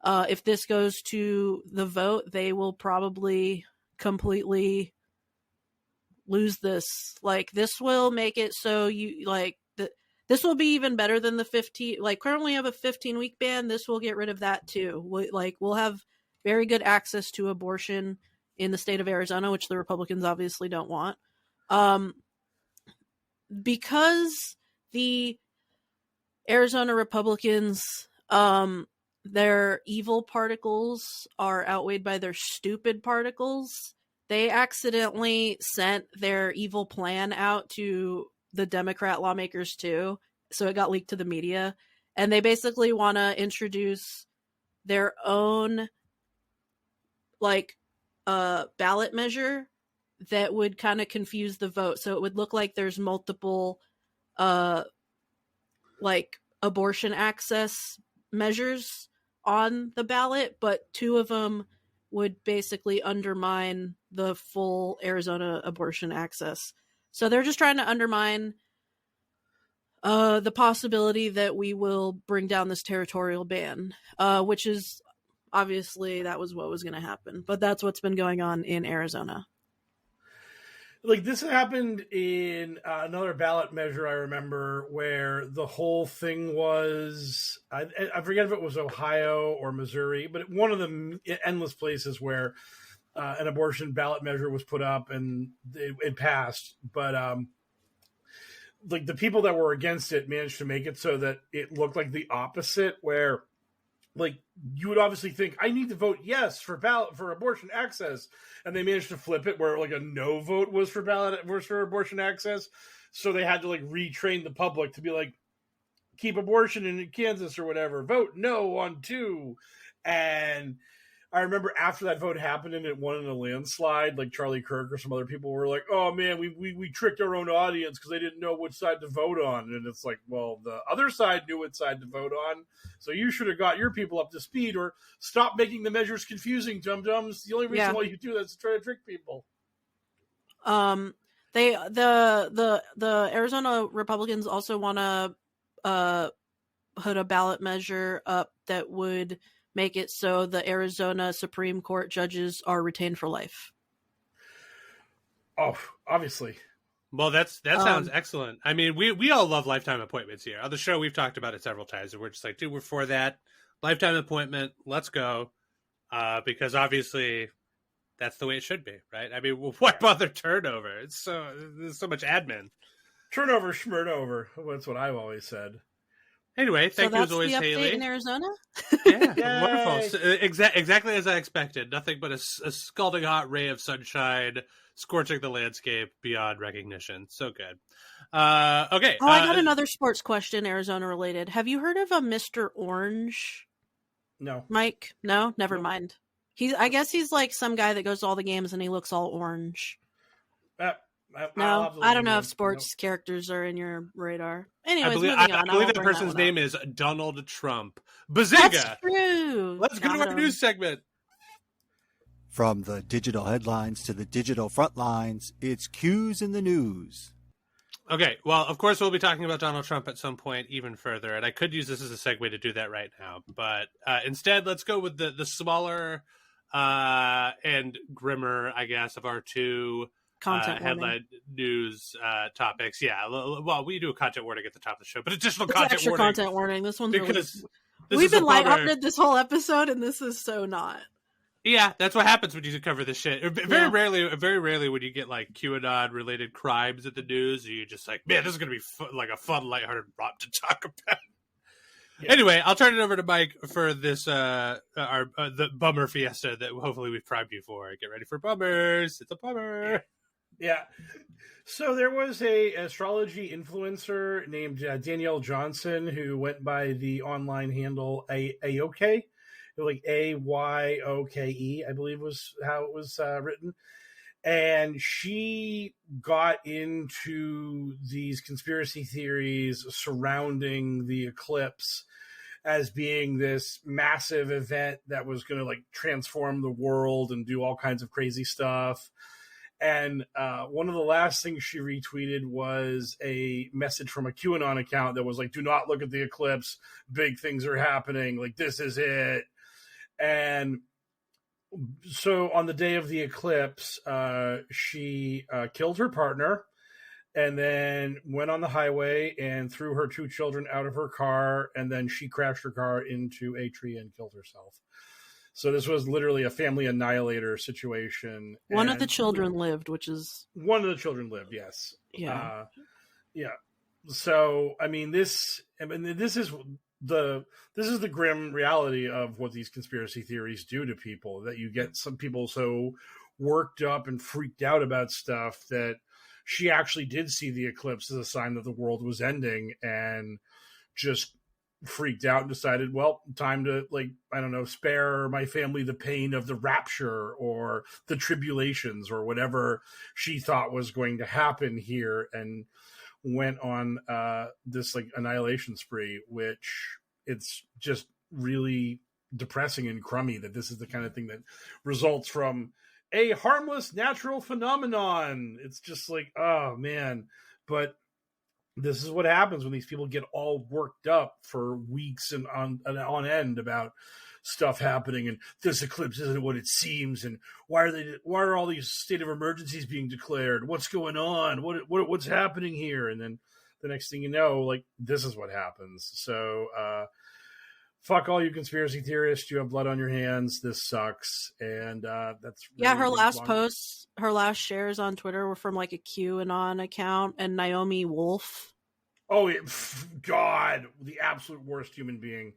if this goes to the vote, they will probably completely lose this. Like, this will make it so you like this will be even better than the 15. Like, currently we have a 15-week ban. This will get rid of that too. We'll have very good access to abortion in the state of Arizona, which the Republicans obviously don't want. Because the Arizona Republicans, their evil particles are outweighed by their stupid particles. They accidentally sent their evil plan out to the Democrat lawmakers too, so it got leaked to the media, and they basically want to introduce their own like ballot measure that would kind of confuse the vote. So it would look like there's multiple like abortion access measures on the ballot, but two of them would basically undermine the full Arizona abortion access. So they're just trying to undermine the possibility that we will bring down this territorial ban, which is obviously that was what was going to happen. But that's what's been going on in Arizona. Like, this happened in another ballot measure I remember, where the whole thing was, I forget if it was Ohio or Missouri, but one of the endless places where an abortion ballot measure was put up and it passed. But like, the people that were against it managed to make it so that it looked like the opposite, where like you would obviously think, I need to vote yes for abortion access, and they managed to flip it where like a no vote was for abortion access. So they had to like retrain the public to be like, keep abortion in Kansas or whatever, vote no on 2. And I remember after that vote happened and it won in a landslide, like Charlie Kirk or some other people were like, oh man, we tricked our own audience because they didn't know which side to vote on. And it's like, well, the other side knew which side to vote on, so you should have got your people up to speed, or stop making the measures confusing, dum-dums. The only reason why you do that is to try to trick people. The Arizona Republicans also want to put a ballot measure up that would make it so the Arizona Supreme Court judges are retained for life. Oh, obviously. Well, that sounds excellent. I mean, we all love lifetime appointments here. On the show, we've talked about it several times, and we're just like, dude, we're for that. Lifetime appointment, let's go. Because obviously that's the way it should be, right? I mean, why bother turnover? There's so much admin. Turnover, schmurnover. That's what I've always said. Anyway, thank you as always, the update Haley. In Arizona? Yeah, wonderful. So, exactly as I expected. Nothing but a scalding hot ray of sunshine scorching the landscape beyond recognition. So good. Okay. Oh, I got another sports question, Arizona related. Have you heard of a Mr. Orange? No. Mike? No? Never mind. I guess he's like some guy that goes to all the games and he looks all orange. I don't know if sports characters are in your radar. Anyways, moving on. I believe that person's name is Donald Trump. Bazinga! That's true. Let's go to our news segment. From the digital headlines to the digital front lines, it's Q's in the news. Okay, well, of course, we'll be talking about Donald Trump at some point even further, and I could use this as a segue to do that right now. But instead, let's go with the smaller and grimmer, I guess, of our two headline news topics. Yeah, well, we do a content warning at the top of the show, but additional content warning. This one's because we've been lighthearted this whole episode, and this is so not. Yeah, that's what happens when you cover this shit. Very rarely when you get like QAnon related crimes at the news, you're just like, man, this is gonna be like a fun, lighthearted romp to talk about. Yeah. Anyway, I'll turn it over to Mike for this the bummer fiesta that hopefully we've primed you for. Get ready for bummers. It's a bummer. Yeah. So there was a astrology influencer named Danielle Johnson who went by the online handle AYOKE, like AYOKE, I believe was how it was written. And she got into these conspiracy theories surrounding the eclipse as being this massive event that was going to like transform the world and do all kinds of crazy stuff. And one of the last things she retweeted was a message from a QAnon account that was like, do not look at the eclipse. Big things are happening. Like, this is it. And so on the day of the eclipse, she killed her partner and then went on the highway and threw her 2 children out of her car. And then she crashed her car into a tree and killed herself. So this was literally a family annihilator situation. One of the children lived, which is... One of the children lived, yes. Yeah. Yeah. So, I mean, this is the grim reality of what these conspiracy theories do to people, that you get some people so worked up and freaked out about stuff that she actually did see the eclipse as a sign that the world was ending and just freaked out and decided, well, time to, like, I don't know, spare my family the pain of the rapture or the tribulations or whatever she thought was going to happen here, and went on this like annihilation spree, which it's just really depressing and crummy that this is the kind of thing that results from a harmless natural phenomenon. It's just like, oh man. But this is what happens when these people get all worked up for weeks and on end about stuff happening, and this eclipse isn't what it seems, and why are all these state of emergencies being declared? What's going on? What's happening here? And then the next thing you know, like, this is what happens. So fuck all you conspiracy theorists. You have blood on your hands. This sucks. And that's really her last posts, her last shares on Twitter were from like a QAnon account and Naomi Wolf. Oh God, the absolute worst human being.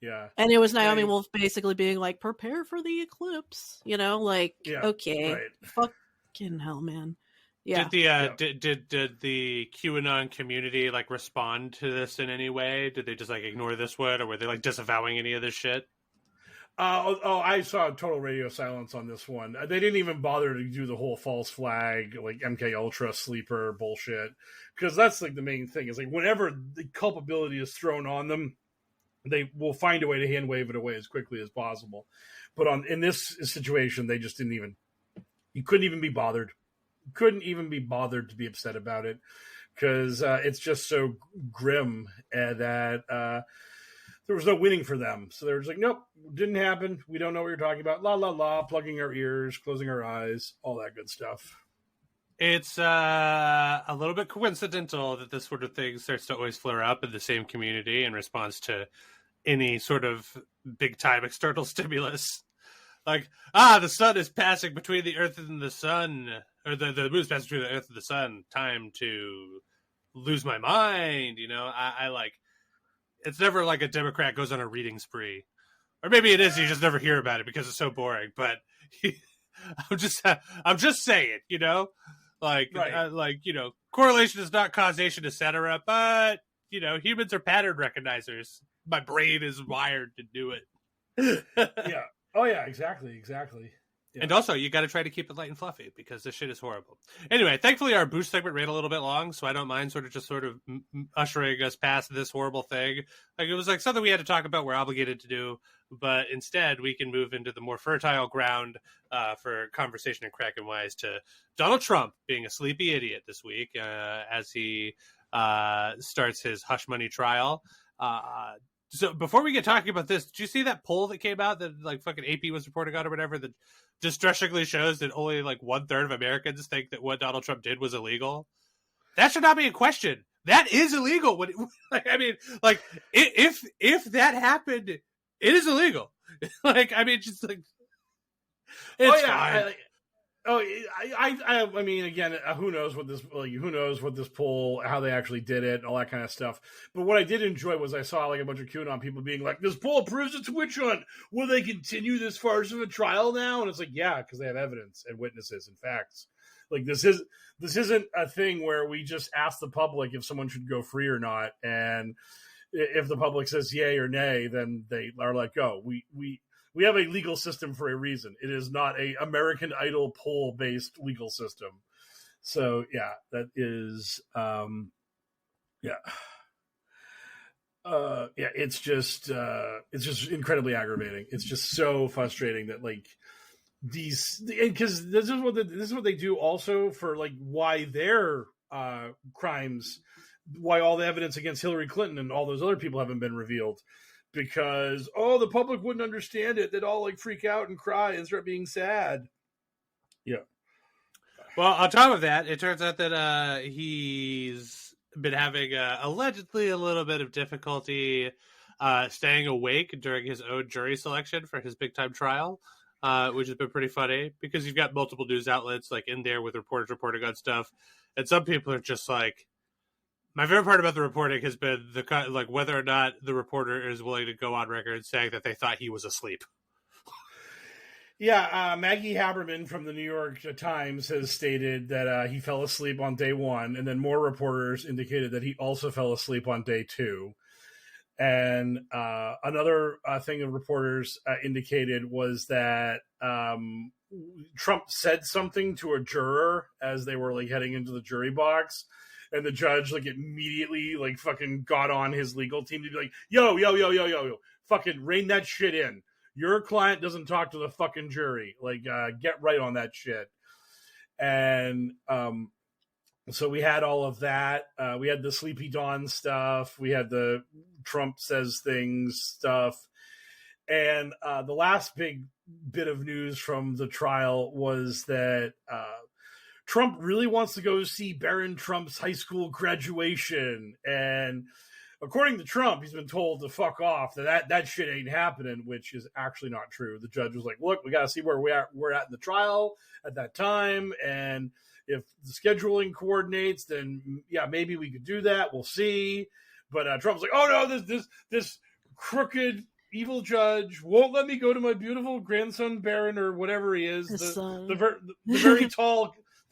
Yeah. And it was Naomi Wolf basically being like, prepare for the eclipse, like, okay, right. Fucking hell, man. Yeah. Did the QAnon community like respond to this in any way? Did they just like ignore this one, or were they like disavowing any of this shit? I saw total radio silence on this one. They didn't even bother to do the whole false flag, like MK Ultra sleeper bullshit, because that's like the main thing. Is like whenever the culpability is thrown on them, they will find a way to hand wave it away as quickly as possible. But in this situation, they just didn't even. You couldn't even be bothered. Couldn't even be bothered to be upset about it, because it's just so grim that there was no winning for them. So they're just like, nope, didn't happen. We don't know what you're talking about. La la la, plugging our ears, closing our eyes, all that good stuff. It's a little bit coincidental that this sort of thing starts to always flare up in the same community in response to any sort of big time external stimulus. Like, the sun is passing between the earth and the sun, or the moon's passing between the earth and the sun. Time to lose my mind. I like, it's never like a Democrat goes on a reading spree, or maybe it is. You just never hear about it because it's so boring. But I'm just saying, like, right. Correlation is not causation, etc. But humans are pattern recognizers. My brain is wired to do it. Yeah. Oh yeah, exactly. Yeah. And also, you got to try to keep it light and fluffy because this shit is horrible. Anyway, thankfully, our boost segment ran a little bit long, so I don't mind sort of ushering us past this horrible thing. Like, it was like something we had to talk about, we're obligated to do, but instead we can move into the more fertile ground for conversation and Kraken wise to Donald Trump being a sleepy idiot this week as he starts his hush money trial. So before we get talking about this, did you see that poll that came out that like fucking AP was reporting on or whatever that distressingly shows that only like 1/3 of Americans think that what Donald Trump did was illegal? That should not be a question. That is illegal. If that happened, it is illegal. It's fine. I mean, again, who knows what this poll, how they actually did it, all that kind of stuff. But what I did enjoy was I saw like a bunch of QAnon people being like, "This poll proves it's a witch hunt. Will they continue this farce of a trial now?" And it's like, yeah, because they have evidence and witnesses and facts. Like this isn't a thing where we just ask the public if someone should go free or not, and if the public says yay or nay, then they are like, "Oh, we have a legal system for a reason. It is not a American Idol poll-based legal system." So yeah, that is, it's just incredibly aggravating. It's just so frustrating that like because this is what they do also for like why their crimes, why all the evidence against Hillary Clinton and all those other people haven't been revealed. Because the public wouldn't understand it. They'd all like freak out and cry and start being sad. Yeah. Well, on top of that, it turns out that he's been having allegedly a little bit of difficulty staying awake during his own jury selection for his big time trial, which has been pretty funny because you've got multiple news outlets like in there with reporters reporting on stuff, and some people are just like. My favorite part about the reporting has been whether or not the reporter is willing to go on record saying that they thought he was asleep. Yeah, Maggie Haberman from the New York Times has stated that he fell asleep on day one, and then more reporters indicated that he also fell asleep on day two. And another thing of reporters indicated was that Trump said something to a juror as they were like heading into the jury box. And the judge like immediately like fucking got on his legal team to be like, yo, fucking rein that shit in. Your client doesn't talk to the fucking jury. Like, get right on that shit. And so we had all of that. We had the Sleepy Dawn stuff. We had the Trump says things stuff. And the last big bit of news from the trial was that Trump really wants to go see Barron Trump's high school graduation. And according to Trump, he's been told to fuck off, that shit ain't happening, which is actually not true. The judge was like, look, we got to see where we're at in the trial at that time. And if the scheduling coordinates, then yeah, maybe we could do that. We'll see. But Trump's like, oh no, this crooked evil judge won't let me go to my beautiful grandson Barron or whatever he is, the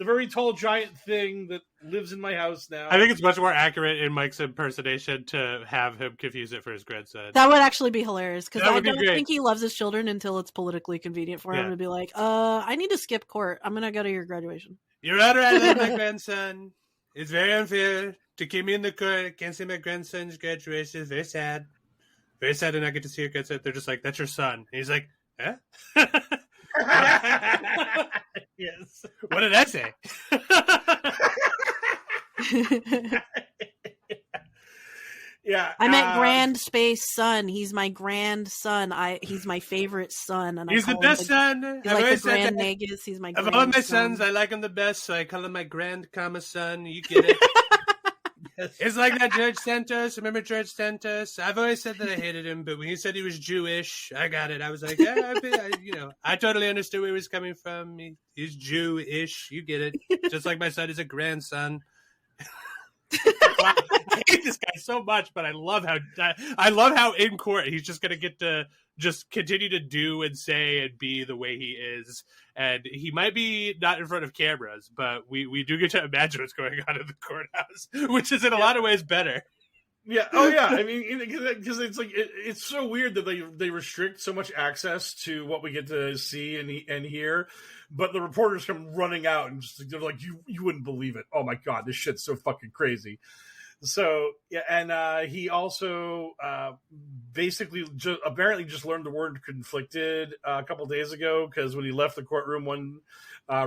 very tall giant thing that lives in my house now. I think it's much more accurate in Mike's impersonation to have him confuse it for his grandson. That would actually be hilarious, because I don't think he loves his children until it's politically convenient for him to be like, I need to skip court. I'm going to go to your graduation. Your Honor, I love my grandson. It's very unfair to keep me in the court. Can't see my grandson's graduation. It's very sad. Very sad to not get to see your grandson. They're just like, that's your son. And he's like, huh? Yes. What did I say? Yeah. I meant grand space son. He's my grandson. He's my favorite son. And he's the best son. He's like the grand Negus. He's my of all my sons, I like him the best, so I call him my grand son. You get it. Yes. It's like that George Santos. Remember George Santos? I've always said that I hated him, but when he said he was Jewish, I got it. I was like, yeah, I totally understood where he was coming from. He's Jewish. You get it. Just like my son is a grandson. I hate this guy so much, but I love how in court he's just gonna get to just continue to do and say and be the way he is. And he might be not in front of cameras, but we do get to imagine what's going on in the courthouse, which is in a lot of ways better. Yeah. Oh, yeah. I mean, because it's like it's so weird that they restrict so much access to what we get to see and hear, but the reporters come running out and they're like, you wouldn't believe it. Oh my god, this shit's so fucking crazy. So yeah, and he also basically apparently just learned the word conflicted a couple days ago, because when he left the courtroom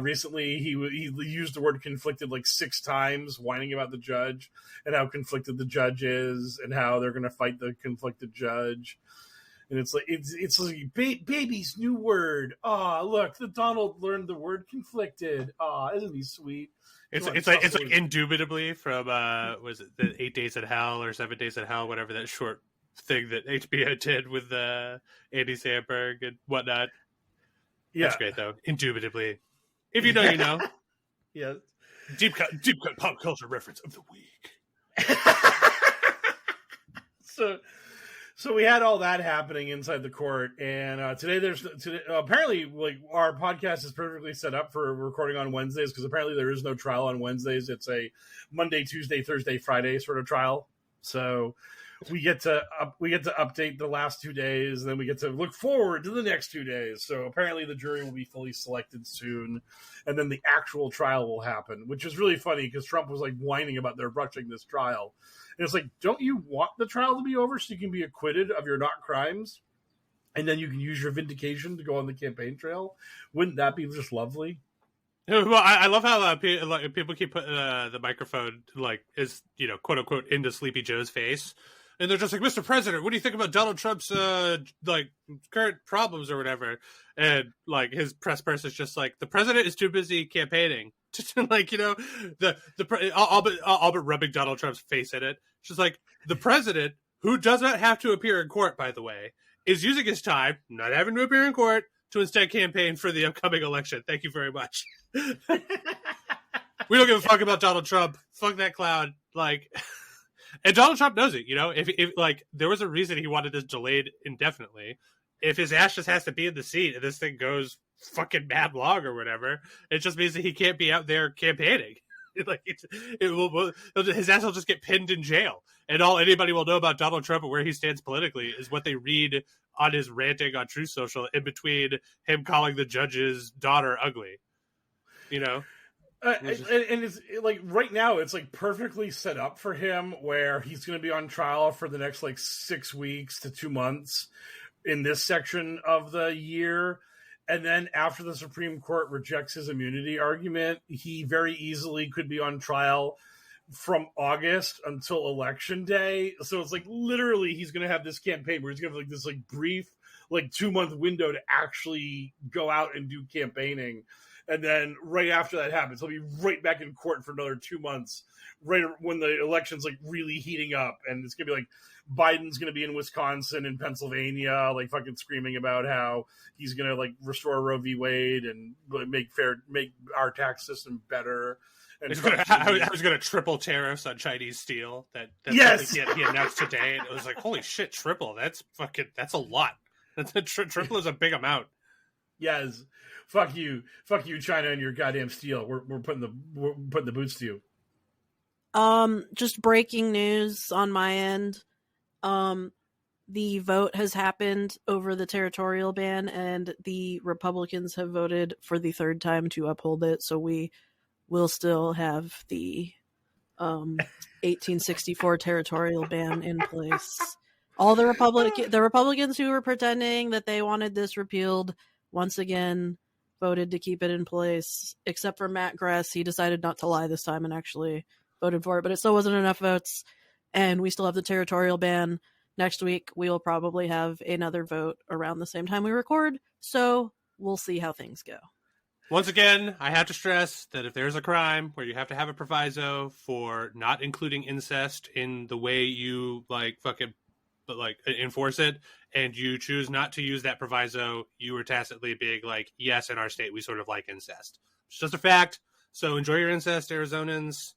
recently, he used the word conflicted like 6 times, whining about the judge and how conflicted the judge is and how they're going to fight the conflicted judge. And it's like baby's new word. Oh, look, the Donald learned the word conflicted. Oh, isn't he sweet? It's like indubitably from was it the 8 Days in Hell or 7 Days in Hell, whatever that short thing that HBO did with Andy Samberg and whatnot. Yeah, that's great though. Indubitably, if you know, you know. Yeah, deep cut pop culture reference of the week. So we had all that happening inside the court, and today apparently like our podcast is perfectly set up for recording on Wednesdays, because apparently there is no trial on Wednesdays. It's a Monday, Tuesday, Thursday, Friday sort of trial. So we get to update the last 2 days, and then we get to look forward to the next 2 days. So apparently the jury will be fully selected soon, and then the actual trial will happen, which is really funny because Trump was like whining about they're rushing this trial. And it's like, don't you want the trial to be over so you can be acquitted of your not crimes? And then you can use your vindication to go on the campaign trail? Wouldn't that be just lovely? Well, I love how people keep putting the microphone, like, is, quote unquote, into Sleepy Joe's face. And they're just like, Mr. President, what do you think about Donald Trump's, current problems or whatever? And, like, his press person's just like, the president is too busy campaigning. Like, all but rubbing Donald Trump's face in it. She's like, the president, who does not have to appear in court, by the way, is using his time, not having to appear in court, to instead campaign for the upcoming election. Thank you very much. We don't give a fuck about Donald Trump. Fuck that clown. Like, and Donald Trump knows it, if like, there was a reason he wanted this delayed indefinitely. If his ass just has to be in the seat and this thing goes fucking mad long or whatever, it just means that he can't be out there campaigning. Like, his ass will just get pinned in jail, and all anybody will know about Donald Trump and where he stands politically is what they read on his ranting on Truth Social in between him calling the judge's daughter ugly. And it's like right now, it's like perfectly set up for him where he's going to be on trial for the next like 6 weeks to 2 months in this section of the year. And then after the Supreme Court rejects his immunity argument, he very easily could be on trial from August until Election Day. So it's like literally he's going to have this campaign where he's going to have like this like brief like 2-month window to actually go out and do campaigning. And then right after that happens, he'll be right back in court for another 2 months, right when the election's like really heating up. And it's going to be like Biden's going to be in Wisconsin and Pennsylvania, like fucking screaming about how he's going to like restore Roe v. Wade and make our tax system better. And I was going to triple tariffs on Chinese steel. That's yes, he announced today. And it was like, holy shit, triple. That's a lot. That's triple is a big amount. Yes. Fuck you, China, and your goddamn steel. We're putting the boots to you. Just breaking news on my end. The vote has happened over the territorial ban, and the Republicans have voted for the third time to uphold it. So we will still have the 1864 territorial ban in place. All the Republicans who were pretending that they wanted this repealed once again voted to keep it in place, except for Matt Gress. He decided not to lie this time and actually voted for it, but it still wasn't enough votes, and we still have the territorial ban. Next week, we will probably have another vote around the same time we record, so we'll see how things go. Once again, I have to stress that if there's a crime where you have to have a proviso for not including incest in the way you enforce it, and you choose not to use that proviso, you are tacitly being like, yes, in our state, we sort of like incest. It's just a fact. So enjoy your incest, Arizonans.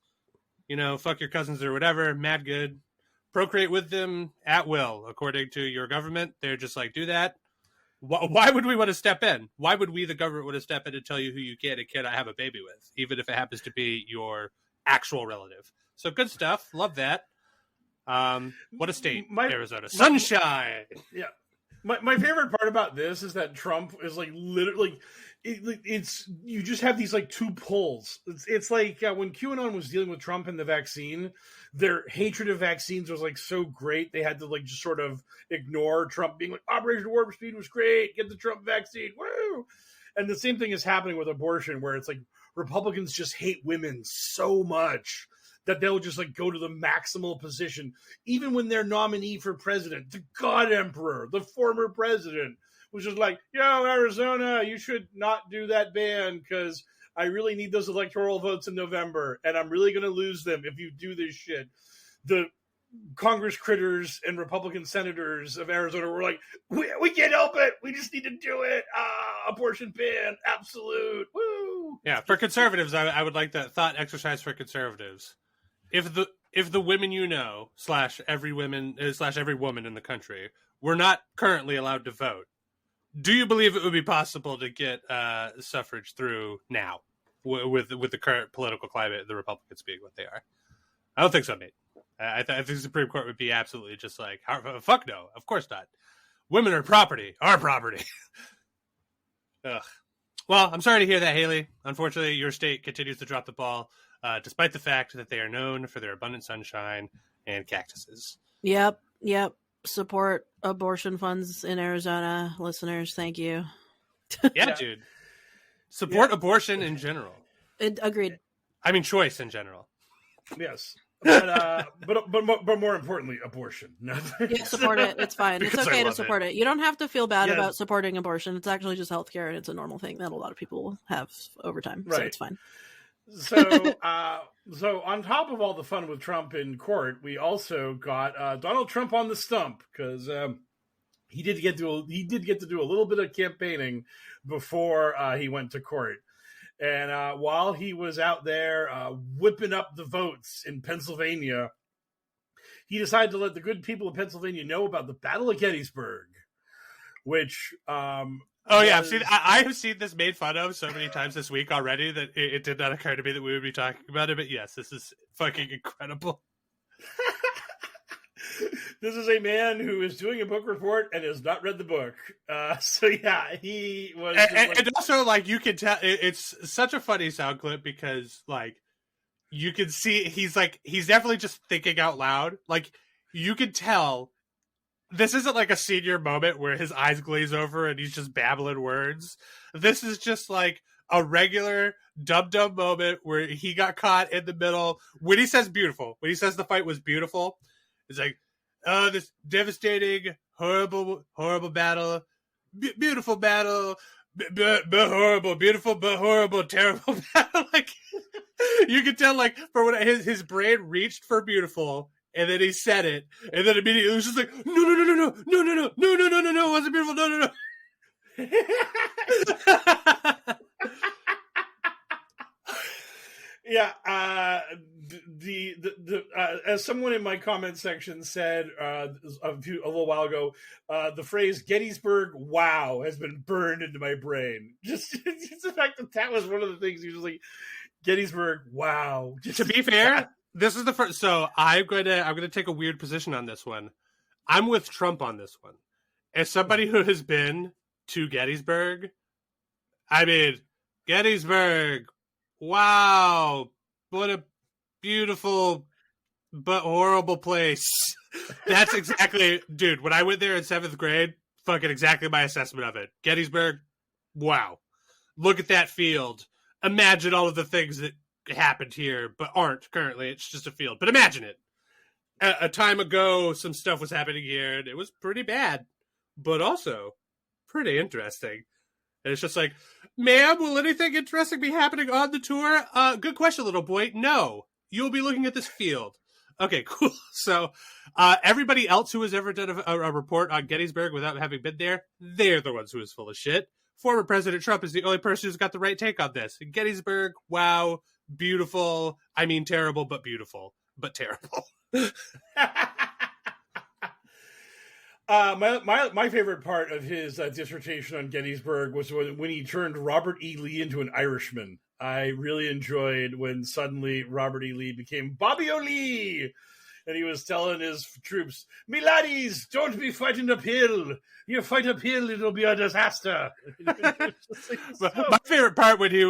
Fuck your cousins or whatever. Mad good. Procreate with them at will, according to your government. They're just like, do that. Why would we want to step in? Why would we, the government, want to step in and tell you who you can and cannot have a baby with, even if it happens to be your actual relative? So good stuff. Love that. What a state, Arizona. Sunshine! Yeah. My favorite part about this is that Trump is like literally, it's you just have these like two poles. It's like when QAnon was dealing with Trump and the vaccine, their hatred of vaccines was like so great they had to like just sort of ignore Trump being like Operation Warp Speed was great, get the Trump vaccine, woo! And the same thing is happening with abortion, where it's like Republicans just hate women so much that they'll just like go to the maximal position, even when their nominee for president, the God Emperor, the former president, was just like, yo, Arizona, you should not do that ban because I really need those electoral votes in November, and I'm really going to lose them if you do this shit. The Congress critters and Republican senators of Arizona were like, we can't help it. We just need to do it. Abortion ban, absolute. Woo! Yeah, for conservatives, I would like that thought exercise for conservatives. If the women / every woman in the country were not currently allowed to vote, do you believe it would be possible to get suffrage through now with the current political climate, the Republicans being what they are? I don't think so, mate. I think the Supreme Court would be absolutely just like, fuck no, of course not. Women are property, our property. Ugh. Well, I'm sorry to hear that, Haley. Unfortunately, your state continues to drop the ball, despite the fact that they are known for their abundant sunshine and cactuses. Yep. Support abortion funds in Arizona, listeners. Thank you. Yeah, dude. Support abortion in general. Agreed. I mean, choice in general. Yes. But more importantly, abortion. Yeah, support it. It's fine. It's okay to support it. You don't have to feel bad about supporting abortion. It's actually just healthcare, and it's a normal thing that a lot of people have over time. Right. So it's fine. So on top of all the fun with Trump in court, we also got Donald Trump on the stump because he did get to do a little bit of campaigning before he went to court. And while he was out there whipping up the votes in Pennsylvania, he decided to let the good people of Pennsylvania know about the Battle of Gettysburg, which I have seen this made fun of so many times this week already that it did not occur to me that we would be talking about it. But yes, this is fucking incredible. This is a man who is doing a book report and has not read the book. So yeah, he was. And also, like, you can tell it's such a funny sound clip because, like, you can see he's definitely just thinking out loud. Like, you can tell this isn't like a senior moment where his eyes glaze over and he's just babbling words. This is just like a regular dumb moment where he got caught in the middle. When he says beautiful, when he says the fight was beautiful, it's like, oh, this devastating, horrible battle, beautiful battle, but horrible, beautiful, but horrible, terrible battle. Like, you can tell, like, for when his brain reached for beautiful, and then he said it, and then immediately it was just like, no, it wasn't beautiful, no. Yeah, as someone in my comment section said a little while ago, the phrase "Gettysburg, wow" has been burned into my brain. Just the fact that was one of the things usually Gettysburg, wow. To be fair, this is the first. So I'm gonna take a weird position on this one. I'm with Trump on this one. As somebody who has been to Gettysburg, I mean, Gettysburg. Wow, what a beautiful but horrible place. That's exactly, dude, when I went there in 7th grade, fucking exactly my assessment of it. Gettysburg, wow. Look at that field. Imagine all of the things that happened here, but aren't currently. It's just a field. But imagine it. A time ago, some stuff was happening here, and it was pretty bad, but also pretty interesting. And it's just like, ma'am, will anything interesting be happening on the tour? Good question, little boy. No, you'll be looking at this field. Okay, cool. So everybody else who has ever done a report on Gettysburg without having been there, they're the ones who is full of shit. Former President Trump is the only person who's got the right take on this. Gettysburg, wow, beautiful. I mean, terrible, but beautiful, but terrible. My favorite part of his dissertation on Gettysburg was when he turned Robert E. Lee into an Irishman. I really enjoyed when suddenly Robert E. Lee became Bobby O'Lee, and he was telling his troops, "Me laddies, don't be fighting uphill. You fight uphill, it'll be a disaster." My favorite part when he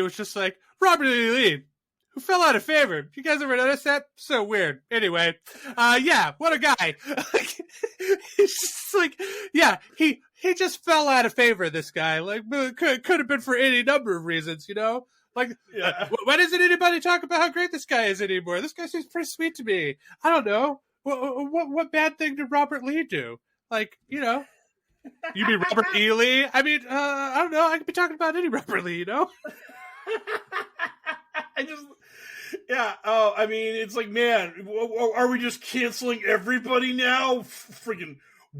was just like, Robert E. Lee, who fell out of favor. You guys ever notice that? So weird. Anyway, yeah, what a guy. It's just like, yeah, he just fell out of favor, this guy. Like, could have been for any number of reasons, you know? Like, yeah. Why doesn't anybody talk about how great this guy is anymore? This guy seems pretty sweet to me. I don't know. What bad thing did Robert Lee do? Like, you know? You mean Robert E. Lee? I mean, I don't know. I could be talking about any Robert Lee, you know? Oh, I mean, it's like, man, are we just canceling everybody now? Freaking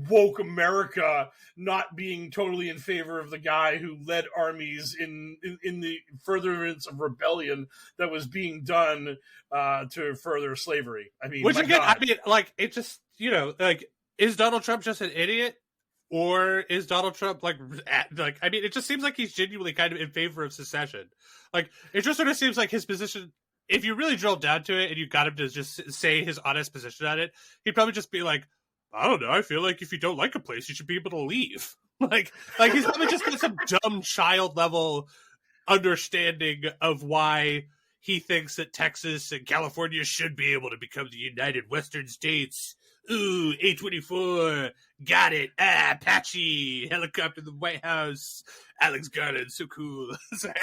woke America not being totally in favor of the guy who led armies in the furtherance of rebellion that was being done to further slavery. I mean, which again, God. I mean, like, it just, you know, like, is Donald Trump just an idiot? Or is Donald Trump like, I mean, it just seems like he's genuinely kind of in favor of secession. Like, it just sort of seems like his position, if you really drill down to it and you got him to just say his honest position on it, he'd probably just be like, I don't know, I feel like if you don't like a place, you should be able to leave. Like he's probably just got some dumb child level understanding of why he thinks that Texas and California should be able to become the United Western States. Ooh, A24, got it. Apache, helicopter in the White House. Alex Garland, so cool. Sorry.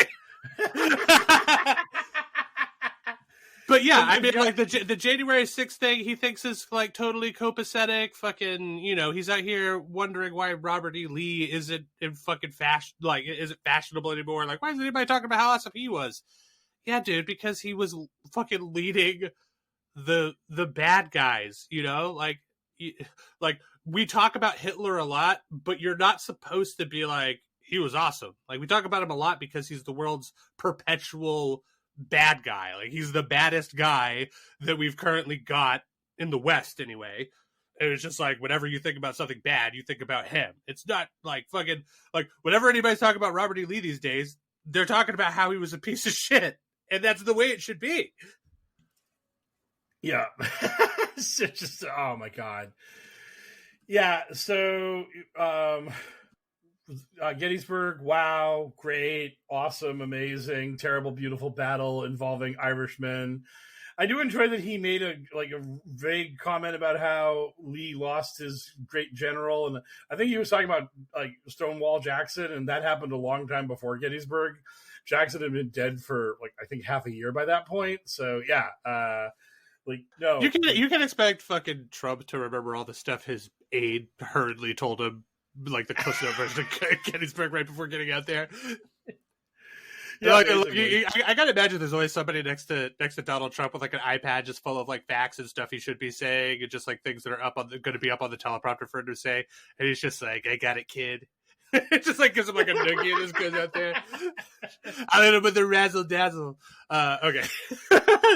But yeah, I mean, like the January 6th thing, he thinks is like totally copacetic. Fucking, you know, he's out here wondering why Robert E. Lee isn't in fucking fashion, like isn't fashionable anymore. Like, why is anybody talking about how awesome he was? Yeah, dude, because he was fucking leading the bad guys. You know, like we talk about Hitler a lot, but you're not supposed to be like, he was awesome. Like, we talk about him a lot because he's the world's perpetual bad guy. Like, he's the baddest guy that we've currently got in the West anyway. And it's just like, whenever you think about something bad, you think about him. It's not like fucking, like, whenever anybody's talking about Robert E. Lee these days, they're talking about how he was a piece of shit. And that's the way it should be. Yeah. It's just, oh my God. Yeah. So, Gettysburg, wow, great, awesome, amazing, terrible, beautiful battle involving Irishmen. I do enjoy that he made a vague comment about how Lee lost his great general, and I think he was talking about like Stonewall Jackson, and that happened a long time before Gettysburg. Jackson had been dead for like I think half a year by that point. So yeah, no, you can expect fucking Trump to remember all the stuff his aide hurriedly told him, like the Cliff Note version of Gettysburg right before getting out there. Yeah, I gotta imagine there's always somebody next to Donald Trump with like an iPad just full of like facts and stuff he should be saying, and just like things that are going to be up on the teleprompter for him to say, and he's just like, "I got it, kid." It just like gives him like a noogie and this goes out there. I hit him with the razzle dazzle. Okay.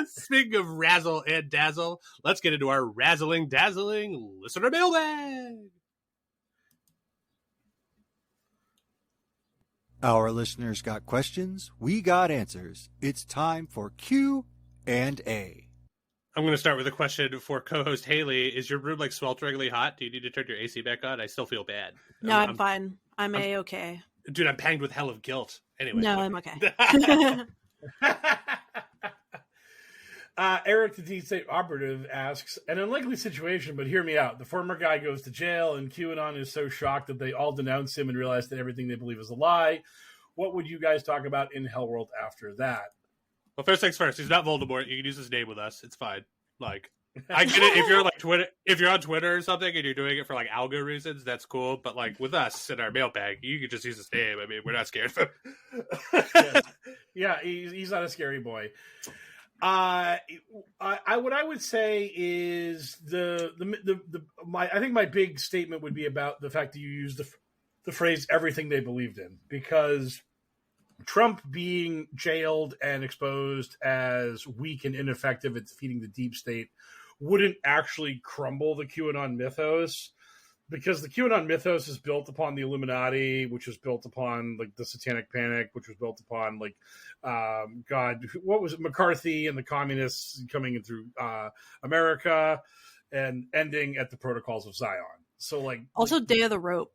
Speaking of razzle and dazzle, let's get into our razzling dazzling listener mailbag. Our listeners got questions, we got answers. It's time for Q&A. I'm going to start with a question for co-host Haley. Is your room like swelteringly hot? Do you need to turn your AC back on? I still feel bad. No, I'm fine. I'm A-okay. Dude, I'm panged with hell of guilt. Anyway. No, I'm okay. Eric the D-State Operative asks, an unlikely situation, but hear me out. The former guy goes to jail, and QAnon is so shocked that they all denounce him and realize that everything they believe is a lie. What would you guys talk about in HellwQrld after that? Well, first things first. He's not Voldemort. You can use his name with us. It's fine. Like, I get it. If you're like Twitter, if you're on Twitter or something and you're doing it for like algo reasons, that's cool. But like with us in our mailbag, you can just use his name. I mean, we're not scared of him. Yeah, he's not a scary boy. What I would say is I think my big statement would be about the fact that you use the phrase everything they believed in, because Trump being jailed and exposed as weak and ineffective at defeating the deep state wouldn't actually crumble the QAnon mythos, because the QAnon mythos is built upon the Illuminati, which is built upon like the Satanic Panic, which was built upon like what was it, McCarthy and the communists coming in through America and ending at the Protocols of Zion. So like also Day of the Rope.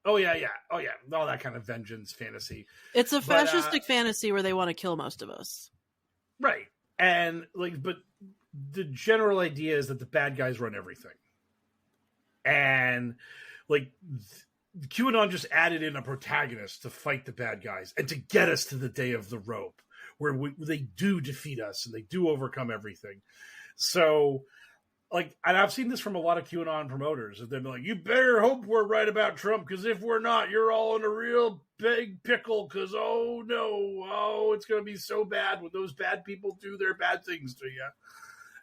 Oh yeah, all that kind of vengeance fantasy. It's a fascistic fantasy where they want to kill most of us, right? And but the general idea is that the bad guys run everything. And like QAnon just added in a protagonist to fight the bad guys and to get us to the Day of the Rope, where they do defeat us and they do overcome everything. So, like, and I've seen this from a lot of QAnon promoters. They're like, "You better hope we're right about Trump, because if we're not, you're all in a real big pickle. Because it's going to be so bad when those bad people do their bad things to you."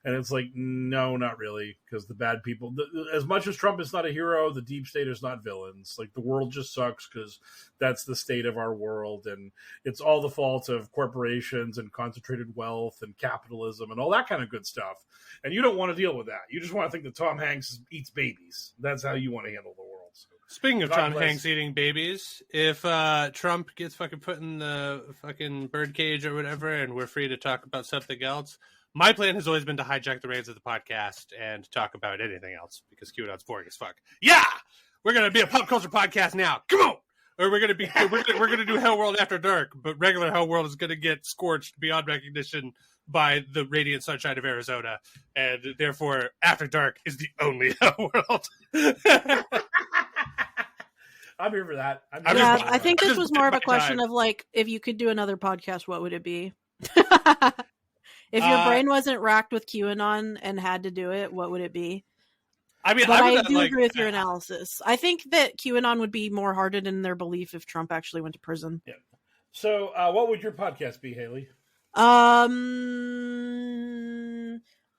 And it's like, no, not really, because the bad people, as much as Trump is not a hero, the deep state is not villains. Like, the world just sucks because that's the state of our world, and it's all the fault of corporations and concentrated wealth and capitalism and all that kind of good stuff. And you don't want to deal with that. You just want to think that Tom Hanks eats babies. That's how you want to handle the world. So, speaking of Tom Hanks eating babies, if Trump gets fucking put in the fucking birdcage or whatever, and we're free to talk about something else, my plan has always been to hijack the reins of the podcast and talk about anything else, because QAnon's boring as fuck. Yeah, we're gonna be a pop culture podcast now. Come on, or we're gonna do HellwQrld After Dark, but regular HellwQrld is gonna get scorched beyond recognition by the radiant sunshine of Arizona, and therefore After Dark is the only HellwQrld. I'm here for that. I think this was more of a question of like, if you could do another podcast, what would it be? If your brain wasn't racked with QAnon and had to do it, what would it be? I mean, I do agree with your analysis. I think that QAnon would be more hardened in their belief if Trump actually went to prison. Yeah. So, what would your podcast be, Haley?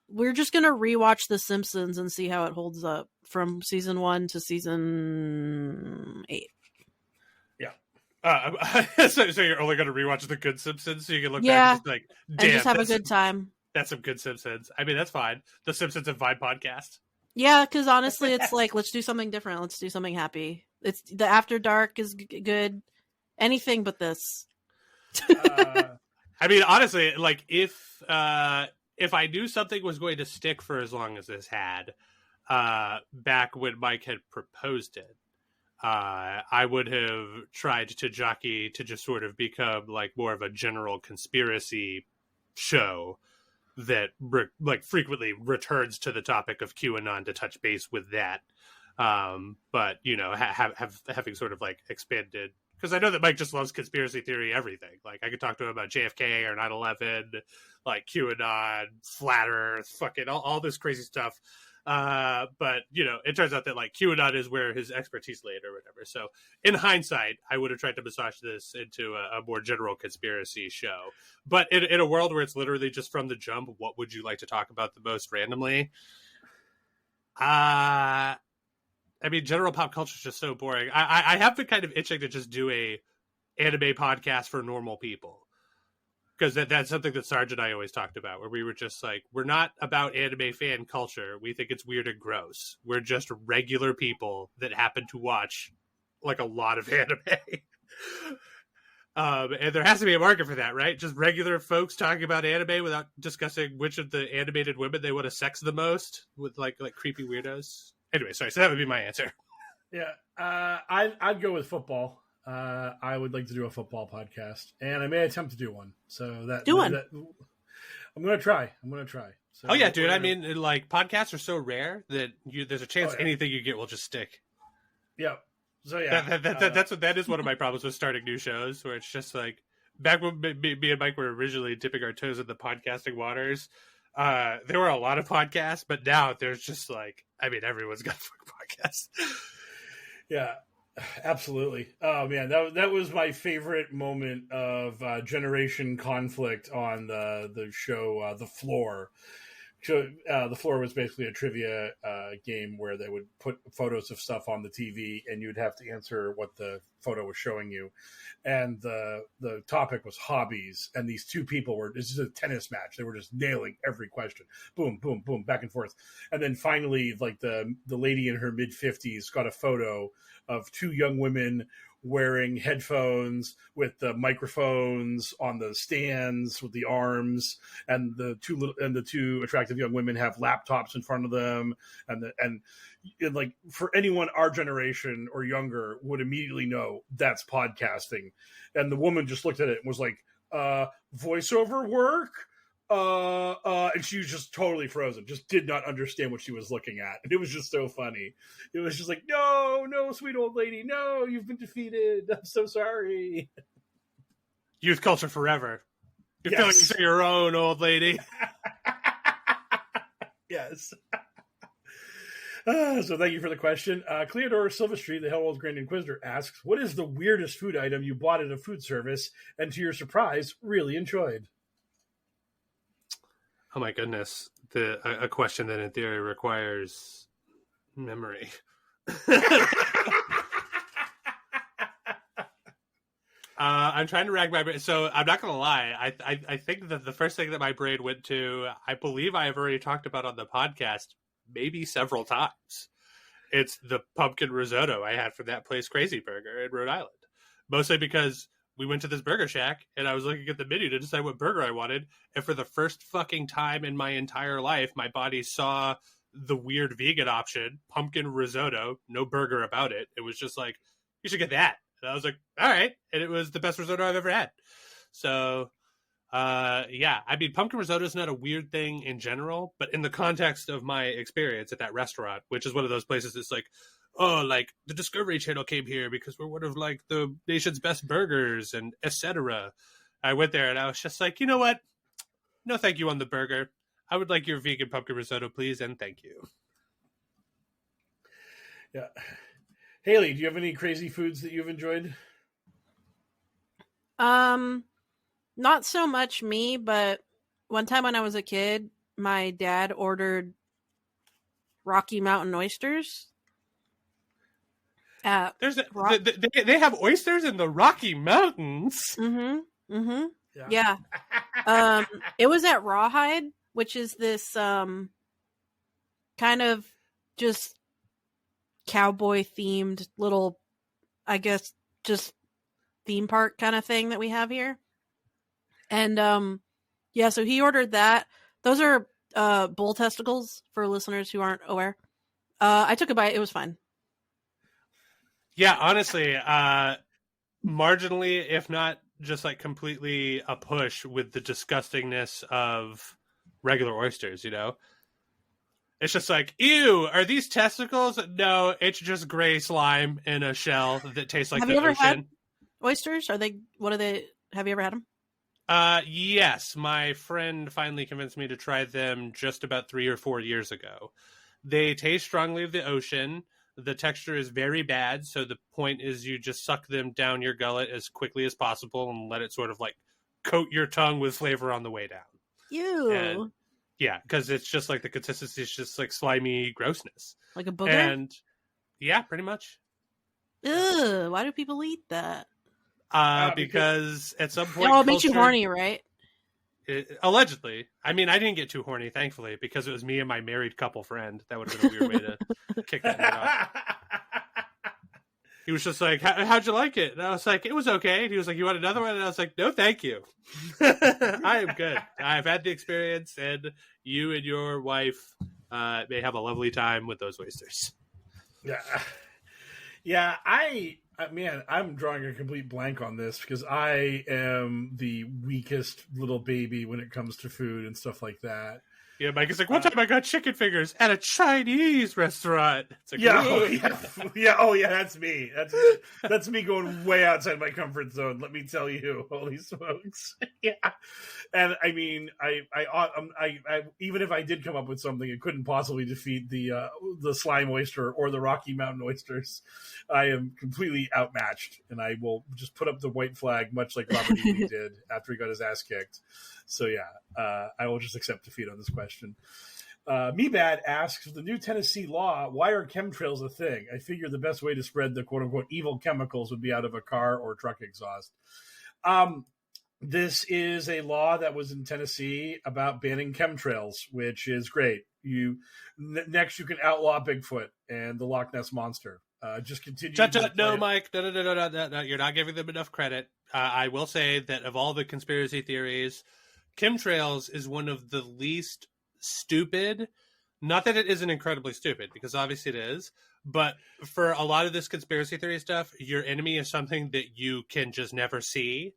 We're just gonna rewatch The Simpsons and see how it holds up from season 1 to season 8. So you're only going to rewatch the good Simpsons, so you can look back and just like, damn, and just have a good time. That's some good Simpsons. I mean, that's fine. The Simpsons and Vine podcast. Yeah, because honestly, it's like, let's do something different. Let's do something happy. It's the After Dark is good. Anything but this. I mean, honestly, like if if I knew something was going to stick for as long as this had, back when Mike had proposed it, I would have tried to jockey to just sort of become like more of a general conspiracy show that like frequently returns to the topic of QAnon to touch base with that. But you know, having sort of like expanded, because I know that Mike just loves conspiracy theory everything. Like I could talk to him about JFK or 9/11, like QAnon, flat Earth, fucking all this crazy stuff. But you know, it turns out that like QAnon is where his expertise laid or whatever. So in hindsight, I would have tried to massage this into a more general conspiracy show. But in a world where it's literally just from the jump, what would you like to talk about the most randomly? I mean, general pop culture is just so boring. I have been kind of itching to just do a anime podcast for normal people. Because that's something that Sarge and I always talked about, where we were just like, we're not about anime fan culture. We think it's weird and gross. We're just regular people that happen to watch like a lot of anime. And there has to be a market for that, right? Just regular folks talking about anime without discussing which of the animated women they want to sex the most with like creepy weirdos. Anyway, sorry. So that would be my answer. Yeah, I'd go with football. I would like to do a football podcast, and I may attempt to do one. So I'm going to try. So, oh yeah, dude. I mean, like podcasts are so rare that there's a chance anything you get will just stick. Yeah. So yeah, that is one of my problems with starting new shows, where it's just like back when me and Mike were originally dipping our toes in the podcasting waters. There were a lot of podcasts, but now there's just like, I mean, everyone's got a podcast. Yeah. Absolutely. Oh man, that was my favorite moment of generation conflict on the show The Floor. The Floor was basically a trivia game where they would put photos of stuff on the TV and you'd have to answer what the photo was showing you. And the topic was hobbies. And these two people this is a tennis match. They were just nailing every question. Boom, boom, boom, back and forth. And then finally, like the lady in her mid-50s got a photo of two young women wearing headphones with the microphones on the stands with the arms, and the two attractive young women have laptops in front of them, and like for anyone our generation or younger would immediately know that's podcasting. And the woman just looked at it and was like, voiceover work? And she was just totally frozen, just did not understand what she was looking at. And it was just so funny. It was just like, no, sweet old lady, no, you've been defeated. I'm so sorry. Youth culture forever. You're Yes. feeling your own, old lady. Yes. So thank you for the question. Cleodora Silvestri, the HellwQrld Grand Inquisitor, asks, what is the weirdest food item you bought at a food service and to your surprise really enjoyed? Oh my goodness. A question that in theory requires memory. I'm trying to rack my brain. So I'm not going to lie. I think that the first thing that my brain went to, I believe I have already talked about on the podcast, maybe several times. It's the pumpkin risotto I had from that place, Crazy Burger in Rhode Island. Mostly because we went to this burger shack and I was looking at the menu to decide what burger I wanted. And for the first fucking time in my entire life, my body saw the weird vegan option, pumpkin risotto, no burger about it. It was just like, you should get that. And I was like, all right. And it was the best risotto I've ever had. So, yeah, I mean, pumpkin risotto is not a weird thing in general, but in the context of my experience at that restaurant, which is one of those places that's like, oh, like the Discovery Channel came here because we're one of like the nation's best burgers and etc. I went there and I was just like, you know what? No, thank you on the burger. I would like your vegan pumpkin risotto, please, and thank you. Yeah. Haley, do you have any crazy foods that you've enjoyed? Not so much me, but one time when I was a kid, my dad ordered Rocky Mountain oysters. They have oysters in the Rocky Mountains. Yeah. It was at Rawhide, which is this kind of just cowboy themed little, I guess, just theme park kind of thing that we have here. And yeah, so he ordered that. Those are bull testicles for listeners who aren't aware. I took a bite. It was fine. Yeah, honestly, marginally, if not just like completely a push with the disgustingness of regular oysters, you know? It's just like, ew, are these testicles? No, it's just gray slime in a shell that tastes like Have the you ever ocean. had oysters? Have you ever had them? Yes, my friend finally convinced me to try them just about 3 or 4 years ago. They taste strongly of the ocean. The texture is very bad, so the point is you just suck them down your gullet as quickly as possible and let it sort of like coat your tongue with flavor on the way down. Ew. And, yeah, because it's just like the consistency is just like slimy grossness. Like a booger? And yeah, pretty much. Ugh, why do people eat that? Because at some point... Oh, it makes you horny, right? Allegedly. I mean, I didn't get too horny, thankfully, because it was me and my married couple friend. That would have been a weird way to kick that night off. He was just like, how'd you like it? And I was like, it was okay. And he was like, you want another one? And I was like, no, thank you. I am good. I've had the experience, and you and your wife may have a lovely time with those oysters. Yeah, I'm drawing a complete blank on this because I am the weakest little baby when it comes to food and stuff like that. Yeah, Mike is like, one time I got chicken fingers at a Chinese restaurant. It's like, that's me. That's me going way outside my comfort zone. Let me tell you, holy smokes. Yeah, and I mean, I even if I did come up with something, it couldn't possibly defeat the slime oyster or the Rocky Mountain oysters. I am completely outmatched, and I will just put up the white flag, much like Robert E. Lee did after he got his ass kicked. So yeah, I will just accept defeat on this question. Meebad asks, the new Tennessee law, why are chemtrails a thing? I figure the best way to spread the quote-unquote evil chemicals would be out of a car or truck exhaust. This is a law that was in Tennessee about banning chemtrails, which is great. Next, you can outlaw Bigfoot and the Loch Ness Monster. Just continue. No, Mike. No. You're not giving them enough credit. I will say that of all the conspiracy theories, chemtrails is one of the least stupid. Not that it isn't incredibly stupid, because obviously it is. But for a lot of this conspiracy theory stuff, your enemy is something that you can just never see.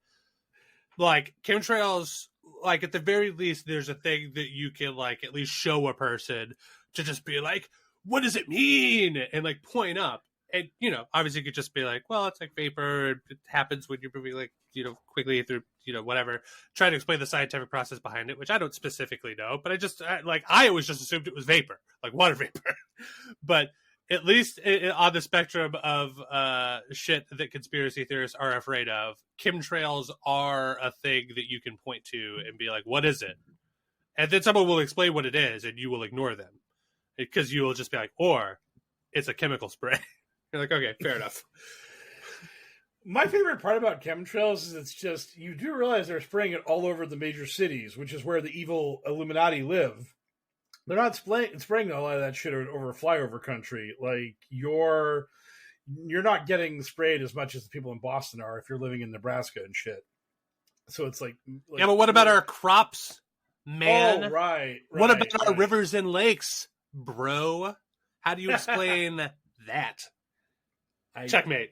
Like chemtrails, like at the very least, there's a thing that you can like at least show a person to just be like, what does it mean? And like point up. And, you know, obviously you could just be like, well, it's like vapor. It happens when you're moving like, you know, quickly through, you know, whatever. Try to explain the scientific process behind it, which I don't specifically know. But I always just assumed it was vapor, like water vapor. But at least on the spectrum of shit that conspiracy theorists are afraid of, chemtrails are a thing that you can point to and be like, what is it? And then someone will explain what it is and you will ignore them. Because you will just be like, or it's a chemical spray. You're like, okay, fair enough. My favorite part about chemtrails is it's just, you do realize they're spraying it all over the major cities, which is where the evil Illuminati live. They're not spraying a lot of that shit over flyover country. Like, you're not getting sprayed as much as the people in Boston are if you're living in Nebraska and shit. So it's like yeah, but what about our crops, man? Oh, right. What about our rivers and lakes, bro? How do you explain that? Checkmate.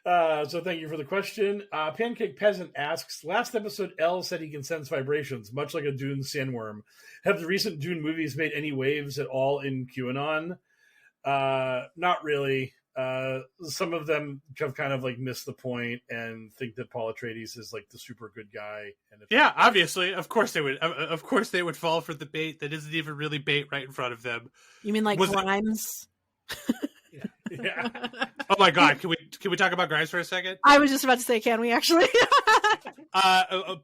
So thank you for the question. Pancake Peasant asks, last episode L said he can sense vibrations, much like a Dune sandworm. Have the recent Dune movies made any waves at all in QAnon? Not really. Some of them have kind of like missed the point and think that Paul Atreides is like the super good guy. And obviously, of course they would. Of course they would fall for the bait that isn't even really bait right in front of them. You mean like Grimes? Yeah. Oh my God! Can we talk about Grimes for a second? I was just about to say, can we actually?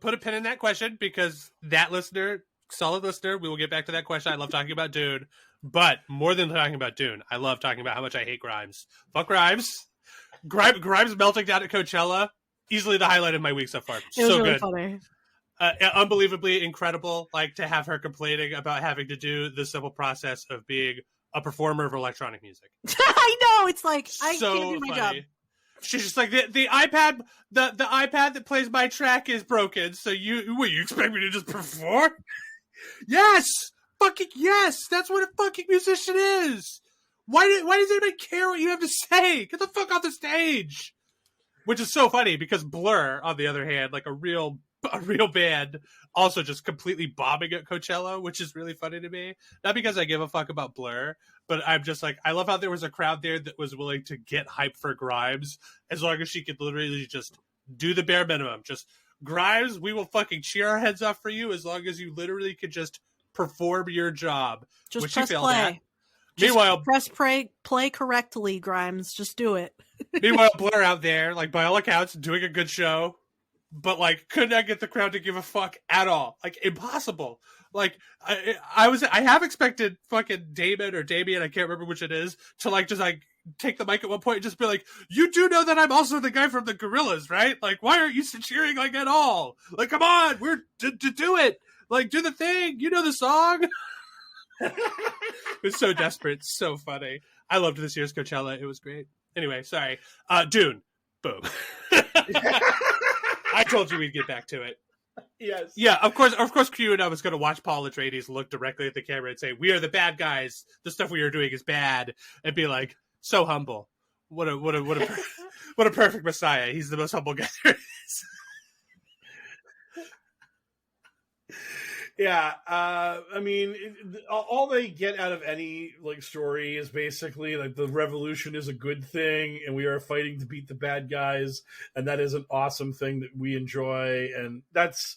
Put a pin in that question because that listener, solid listener, we will get back to that question. I love talking about Dune, but more than talking about Dune, I love talking about how much I hate Grimes. Fuck Grimes. Grimes melting down at Coachella, easily the highlight of my week so far. It was really good. Funny. Unbelievably incredible. Like to have her complaining about having to do the simple process of being a performer of electronic music. I know, it's like I can't do my job. She's just like, the iPad, the iPad that plays my track is broken. So you expect me to just perform? Yes, fucking yes. That's what a fucking musician is. Why does anybody care what you have to say? Get the fuck off the stage. Which is so funny because Blur, on the other hand, like a real band, also just completely bombing at Coachella, which is really funny to me. Not because I give a fuck about Blur, but I'm just like, I love how there was a crowd there that was willing to get hype for Grimes as long as she could literally just do the bare minimum. Just, Grimes, we will fucking cheer our heads off for you as long as you literally could just perform your job. Just which press you failed play. at. Meanwhile, press play correctly, Grimes. Just do it. Meanwhile, Blur out there, like, by all accounts, doing a good show, but, like, could not get the crowd to give a fuck at all. Like, impossible. Like, I have expected fucking Damon or Damien, I can't remember which it is, to, like, just, like, take the mic at one point and just be like, you do know that I'm also the guy from the Gorillaz, right? Like, why aren't you cheering, like, at all? Like, come on, we're to do it. Like, do the thing. You know the song. It's so desperate. It's so funny. I loved this year's Coachella. It was great. Anyway, sorry. Dune. Boom. I told you we'd get back to it. Yes. Yeah, of course Q and I was going to watch Paul Atreides look directly at the camera and say, we are the bad guys. The stuff we are doing is bad. And be like, so humble. What a perfect Messiah. He's the most humble guy there is. Yeah, I mean, all they get out of any like story is basically like the revolution is a good thing, and we are fighting to beat the bad guys, and that is an awesome thing that we enjoy, and that's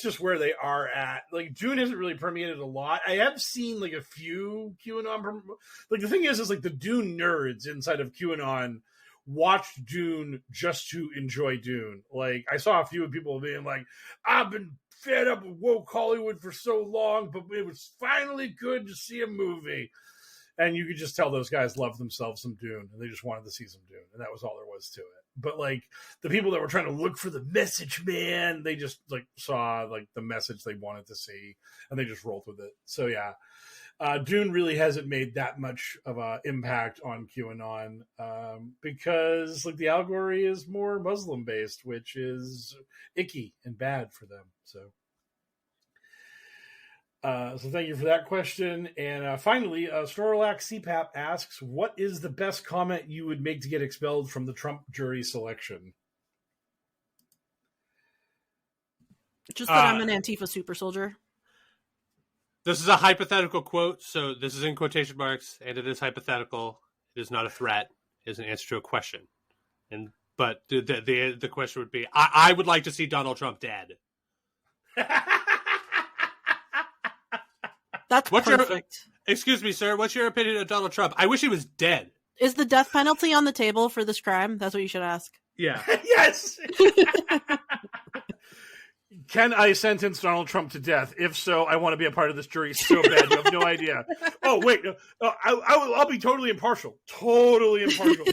just where they are at. Like, Dune hasn't really permeated a lot. I have seen like a few QAnon. Like, the thing is like the Dune nerds inside of QAnon watched Dune just to enjoy Dune. Like, I saw a few people being like, I've been fed up with woke Hollywood for so long, but it was finally good to see a movie. And you could just tell those guys loved themselves some Dune, and they just wanted to see some Dune, and that was all there was to it. But like the people that were trying to look for the message, man, they just like saw like the message they wanted to see, and they just rolled with it. So yeah, Dune really hasn't made that much of an impact on QAnon because like the allegory is more Muslim based, which is icky and bad for them. So thank you for that question. And finally, Snorlax CPAP asks, what is the best comment you would make to get expelled from the Trump jury selection? Just that I'm an Antifa super soldier. This is a hypothetical quote, so this is in quotation marks, and it is hypothetical. It is not a threat. It is an answer to a question. But the question would be, I would like to see Donald Trump dead. That's perfect. Excuse me, sir. What's your opinion of Donald Trump? I wish he was dead. Is the death penalty on the table for this crime? That's what you should ask. Yeah. Yes. Can I sentence Donald Trump to death? If so, I want to be a part of this jury so bad. You have no idea. Oh, wait. I'll be totally impartial. Totally impartial.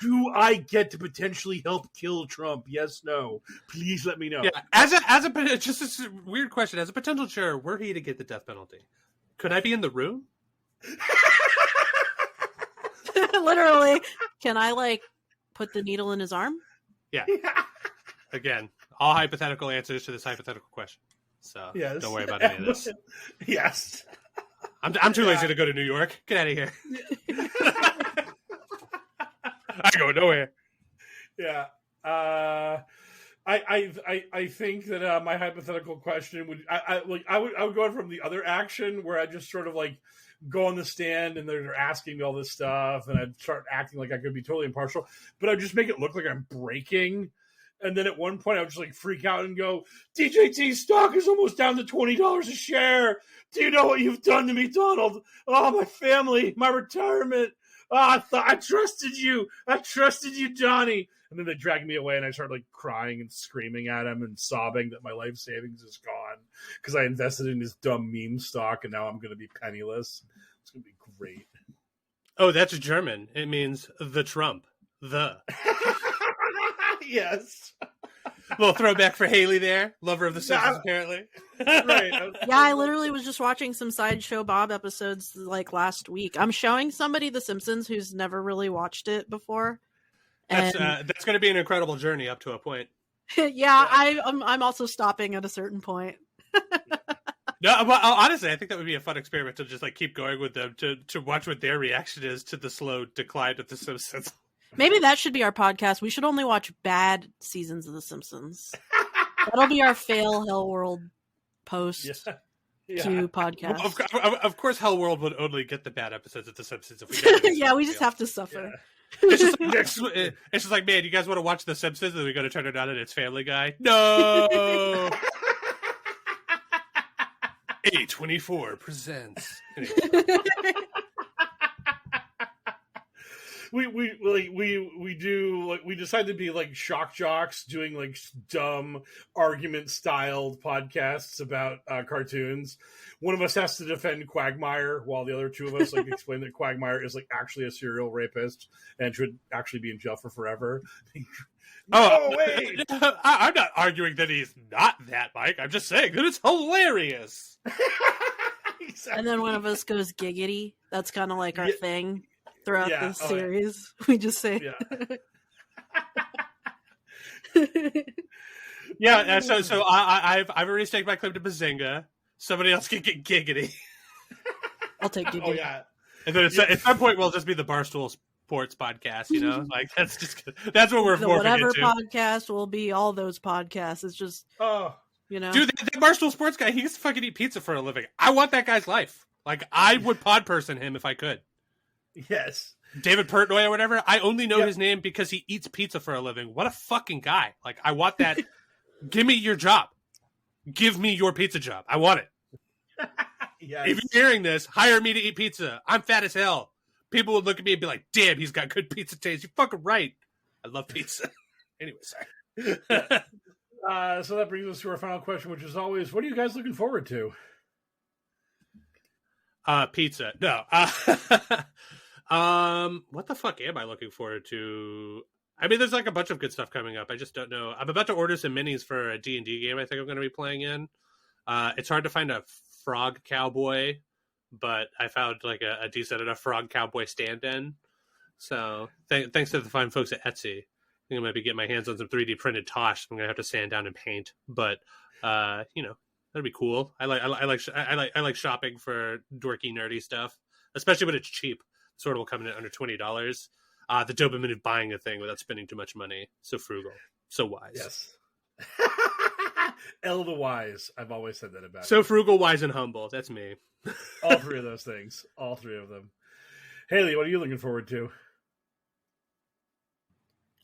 Do I get to potentially help kill Trump? Yes, no. Please let me know. Yeah. Just a weird question. As a potential juror, were he to get the death penalty, could I be in the room? Literally. Can I like put the needle in his arm? Yeah. Again, all hypothetical answers to this hypothetical question. So yes. Don't worry about any of this. Yes. I'm too lazy to go to New York. Get out of here. I go nowhere. Yeah. I think that my hypothetical question would I would go from the other action where I just sort of like go on the stand and they're asking me all this stuff and I'd start acting like I could be totally impartial, but I'd just make it look like I'm breaking. And then at one point I would just like freak out and go, DJT stock is almost down to $20 a share. Do you know what you've done to me, Donald? Oh, my family, my retirement. Oh, I trusted you. I trusted you, Johnny. And then they dragged me away and I started like crying and screaming at him and sobbing that my life savings is gone because I invested in this dumb meme stock and now I'm going to be penniless. It's going to be great. Oh, that's German. It means the Trump. The. Yes. Little throwback for Haley there. Lover of the Simpsons, apparently. Right. Yeah, I literally was just watching some Sideshow Bob episodes like last week. I'm showing somebody The Simpsons who's never really watched it before. And That's going to be an incredible journey up to a point. yeah, I'm also stopping at a certain point. No, well, honestly, I think that would be a fun experiment to just like keep going with them to watch what their reaction is to the slow decline of The Simpsons. Maybe that should be our podcast. We should only watch bad seasons of The Simpsons. That'll be our fail HellwQrld post to podcast. Well, of course, HellwQrld would only get the bad episodes of The Simpsons if we got it. Yeah, we just have to suffer. Yeah. It's just like, man, you guys want to watch The Simpsons and we got to turn it on and it's Family Guy? No! A24 presents. Anyway. we decided to be like shock jocks doing like dumb argument styled podcasts about cartoons. One of us has to defend Quagmire while the other two of us like explain that Quagmire is like actually a serial rapist and should actually be in jail for forever. No, wait. I'm not arguing that he's not that, Mike. I'm just saying that it's hilarious. Exactly. And then one of us goes giggity. That's kind of like our thing throughout the series. Yeah. We just say, yeah. So I've already staked my claim to Bazinga. Somebody else can get giggity. I'll take giggity. Oh yeah. And then at some point we'll just be the Barstool Sports podcast. You know, like that's what we're the morphing whatever into. Podcast will be all those podcasts. It's just you know, dude, the Barstool Sports guy, he gets to fucking eat pizza for a living. I want that guy's life. Like I would pod person him if I could. Yes. David Portnoy or whatever. I only know his name because he eats pizza for a living. What a fucking guy. Like, I want that. Give me your job. Give me your pizza job. I want it. Yes. If you're hearing this, hire me to eat pizza. I'm fat as hell. People would look at me and be like, damn, he's got good pizza taste. You're fucking right. I love pizza. Anyway, sorry. So that brings us to our final question, which is always, what are you guys looking forward to? Pizza. No. What the fuck am I looking forward to? I mean, there's like a bunch of good stuff coming up. I just don't know. I'm about to order some minis for a D&D game I think I'm going to be playing in. It's hard to find a frog cowboy, but I found like a decent enough frog cowboy stand-in. So thanks to the fine folks at Etsy. I think I might be getting my hands on some 3D printed Tosh. I'm going to have to sand down and paint, but you know, that'd be cool. I like shopping for dorky, nerdy stuff, especially when it's cheap. Sort of will come in at under $20. The dopamine of buying a thing without spending too much money. So frugal, so wise. Yes. L the wise. I've always said that about. So frugal, wise, and humble. That's me. All three of those things. All three of them. Haley, what are you looking forward to?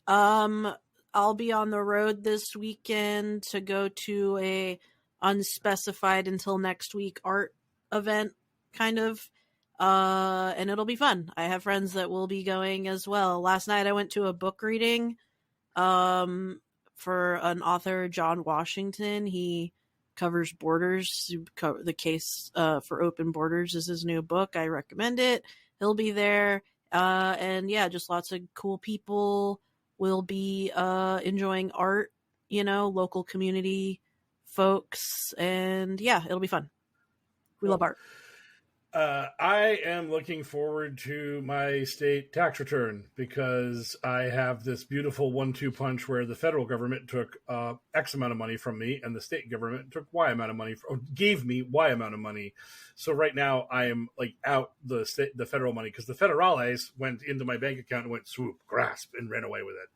I'll be on the road this weekend to go to a unspecified until next week art event, kind of. And it'll be fun. I have friends that will be going as well. Last night I went to a book reading for an author, John Washington. He covers borders. The Case for Open Borders is his new book. I recommend it. He'll be there. And yeah, just lots of cool people will be enjoying art, you know, local community folks. And yeah, it'll be fun. We love art. I am looking forward to my state tax return because I have this beautiful 1-2 punch where the federal government took X amount of money from me and the state government took Y amount of money, or gave me Y amount of money. So right now I am like out the federal money because the federales went into my bank account and went swoop, grasp, and ran away with it.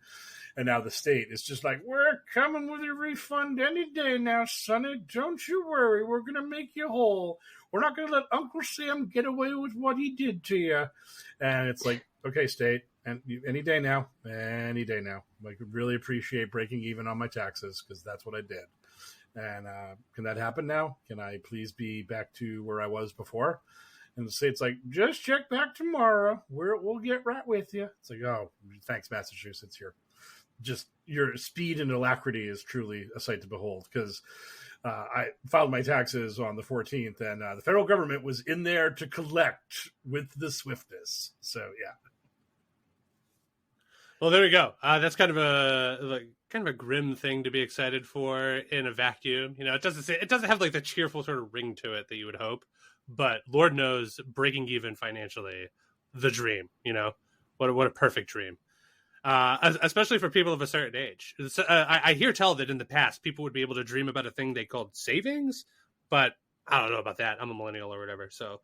And now the state is just like, we're coming with a refund any day now, Sonny. Don't you worry. We're going to make you whole. We're not going to let Uncle Sam get away with what he did to you. And it's like, okay, state, and any day now. I could really appreciate breaking even on my taxes because that's what I did. And can that happen now? Can I please be back to where I was before? And the state's like, just check back tomorrow. We'll get right with you. It's like, oh, thanks, Massachusetts. Your speed and alacrity is truly a sight to behold because I filed my taxes on the 14th and the federal government was in there to collect with the swiftness. So, yeah. Well, there we go. That's kind of a grim thing to be excited for in a vacuum. You know, it doesn't have like the cheerful sort of ring to it that you would hope, but Lord knows breaking even financially, the dream, you know, what a perfect dream. Especially for people of a certain age. I hear tell that in the past people would be able to dream about a thing they called savings, but I don't know about that. I'm a millennial or whatever, so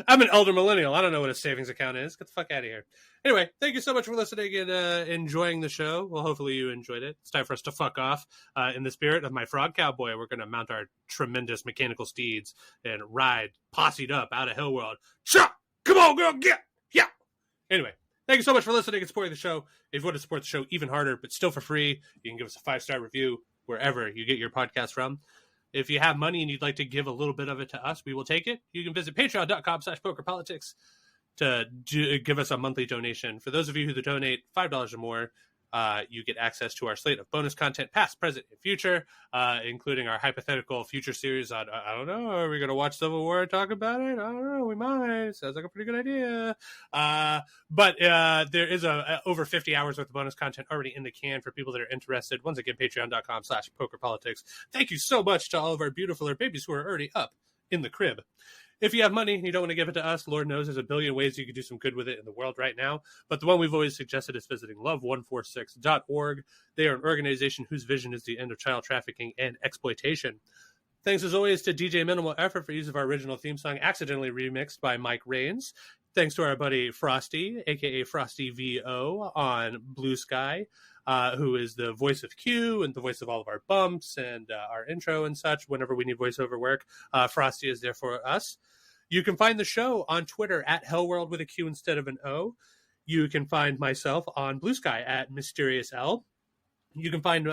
I'm an elder millennial. I don't know what a savings account is. Get the fuck out of here. Anyway, thank you so much for listening and enjoying the show. Well, hopefully you enjoyed it. It's time for us to fuck off. In the spirit of my frog cowboy, we're going to mount our tremendous mechanical steeds and ride posseed up out of Hellworld. Shut! Come on, girl, get! Yeah! Anyway, thank you so much for listening and supporting the show. If you want to support the show even harder, but still for free, you can give us a 5-star review wherever you get your podcast from. If you have money and you'd like to give a little bit of it to us, we will take it. You can visit patreon.com/pokerpolitics to give us a monthly donation. For those of you who donate $5 or more, you get access to our slate of bonus content, past, present, and future, including our hypothetical future series on, I don't know, are we going to watch Civil War and talk about it? I don't know, we might. Sounds like a pretty good idea. But there is over 50 hours worth of bonus content already in the can for people that are interested. Once again, patreon.com/pokerpolitics. Thank you so much to all of our beautiful babies who are already up in the crib. If you have money and you don't want to give it to us, Lord knows there's a billion ways you could do some good with it in the world right now. But the one we've always suggested is visiting love146.org. They are an organization whose vision is the end of child trafficking and exploitation. Thanks as always to DJ Minimal Effort for use of our original theme song, accidentally remixed by Mike Rains. Thanks to our buddy Frosty, aka Frosty VO on Blue Sky, who is the voice of Q and the voice of all of our bumps and our intro and such. Whenever we need voiceover work, Frosty is there for us. You can find the show on Twitter at HellwQrld with a Q instead of an O. You can find myself on Blue Sky at Mysterious L. You can find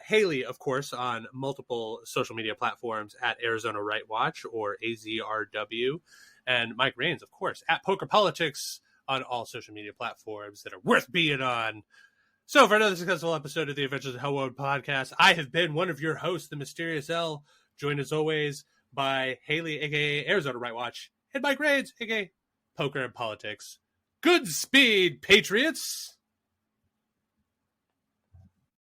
Haley, of course, on multiple social media platforms at Arizona Right Watch or AZRW. And Mike Rains, of course, at Poker Politics on all social media platforms that are worth being on. So for another successful episode of the Adventures of HellwQrld podcast, I have been one of your hosts, the Mysterious L, joined as always by Haley, a.k.a. Arizona Right Watch, and Mike Rains, a.k.a. Poker and Politics. Good speed, Patriots!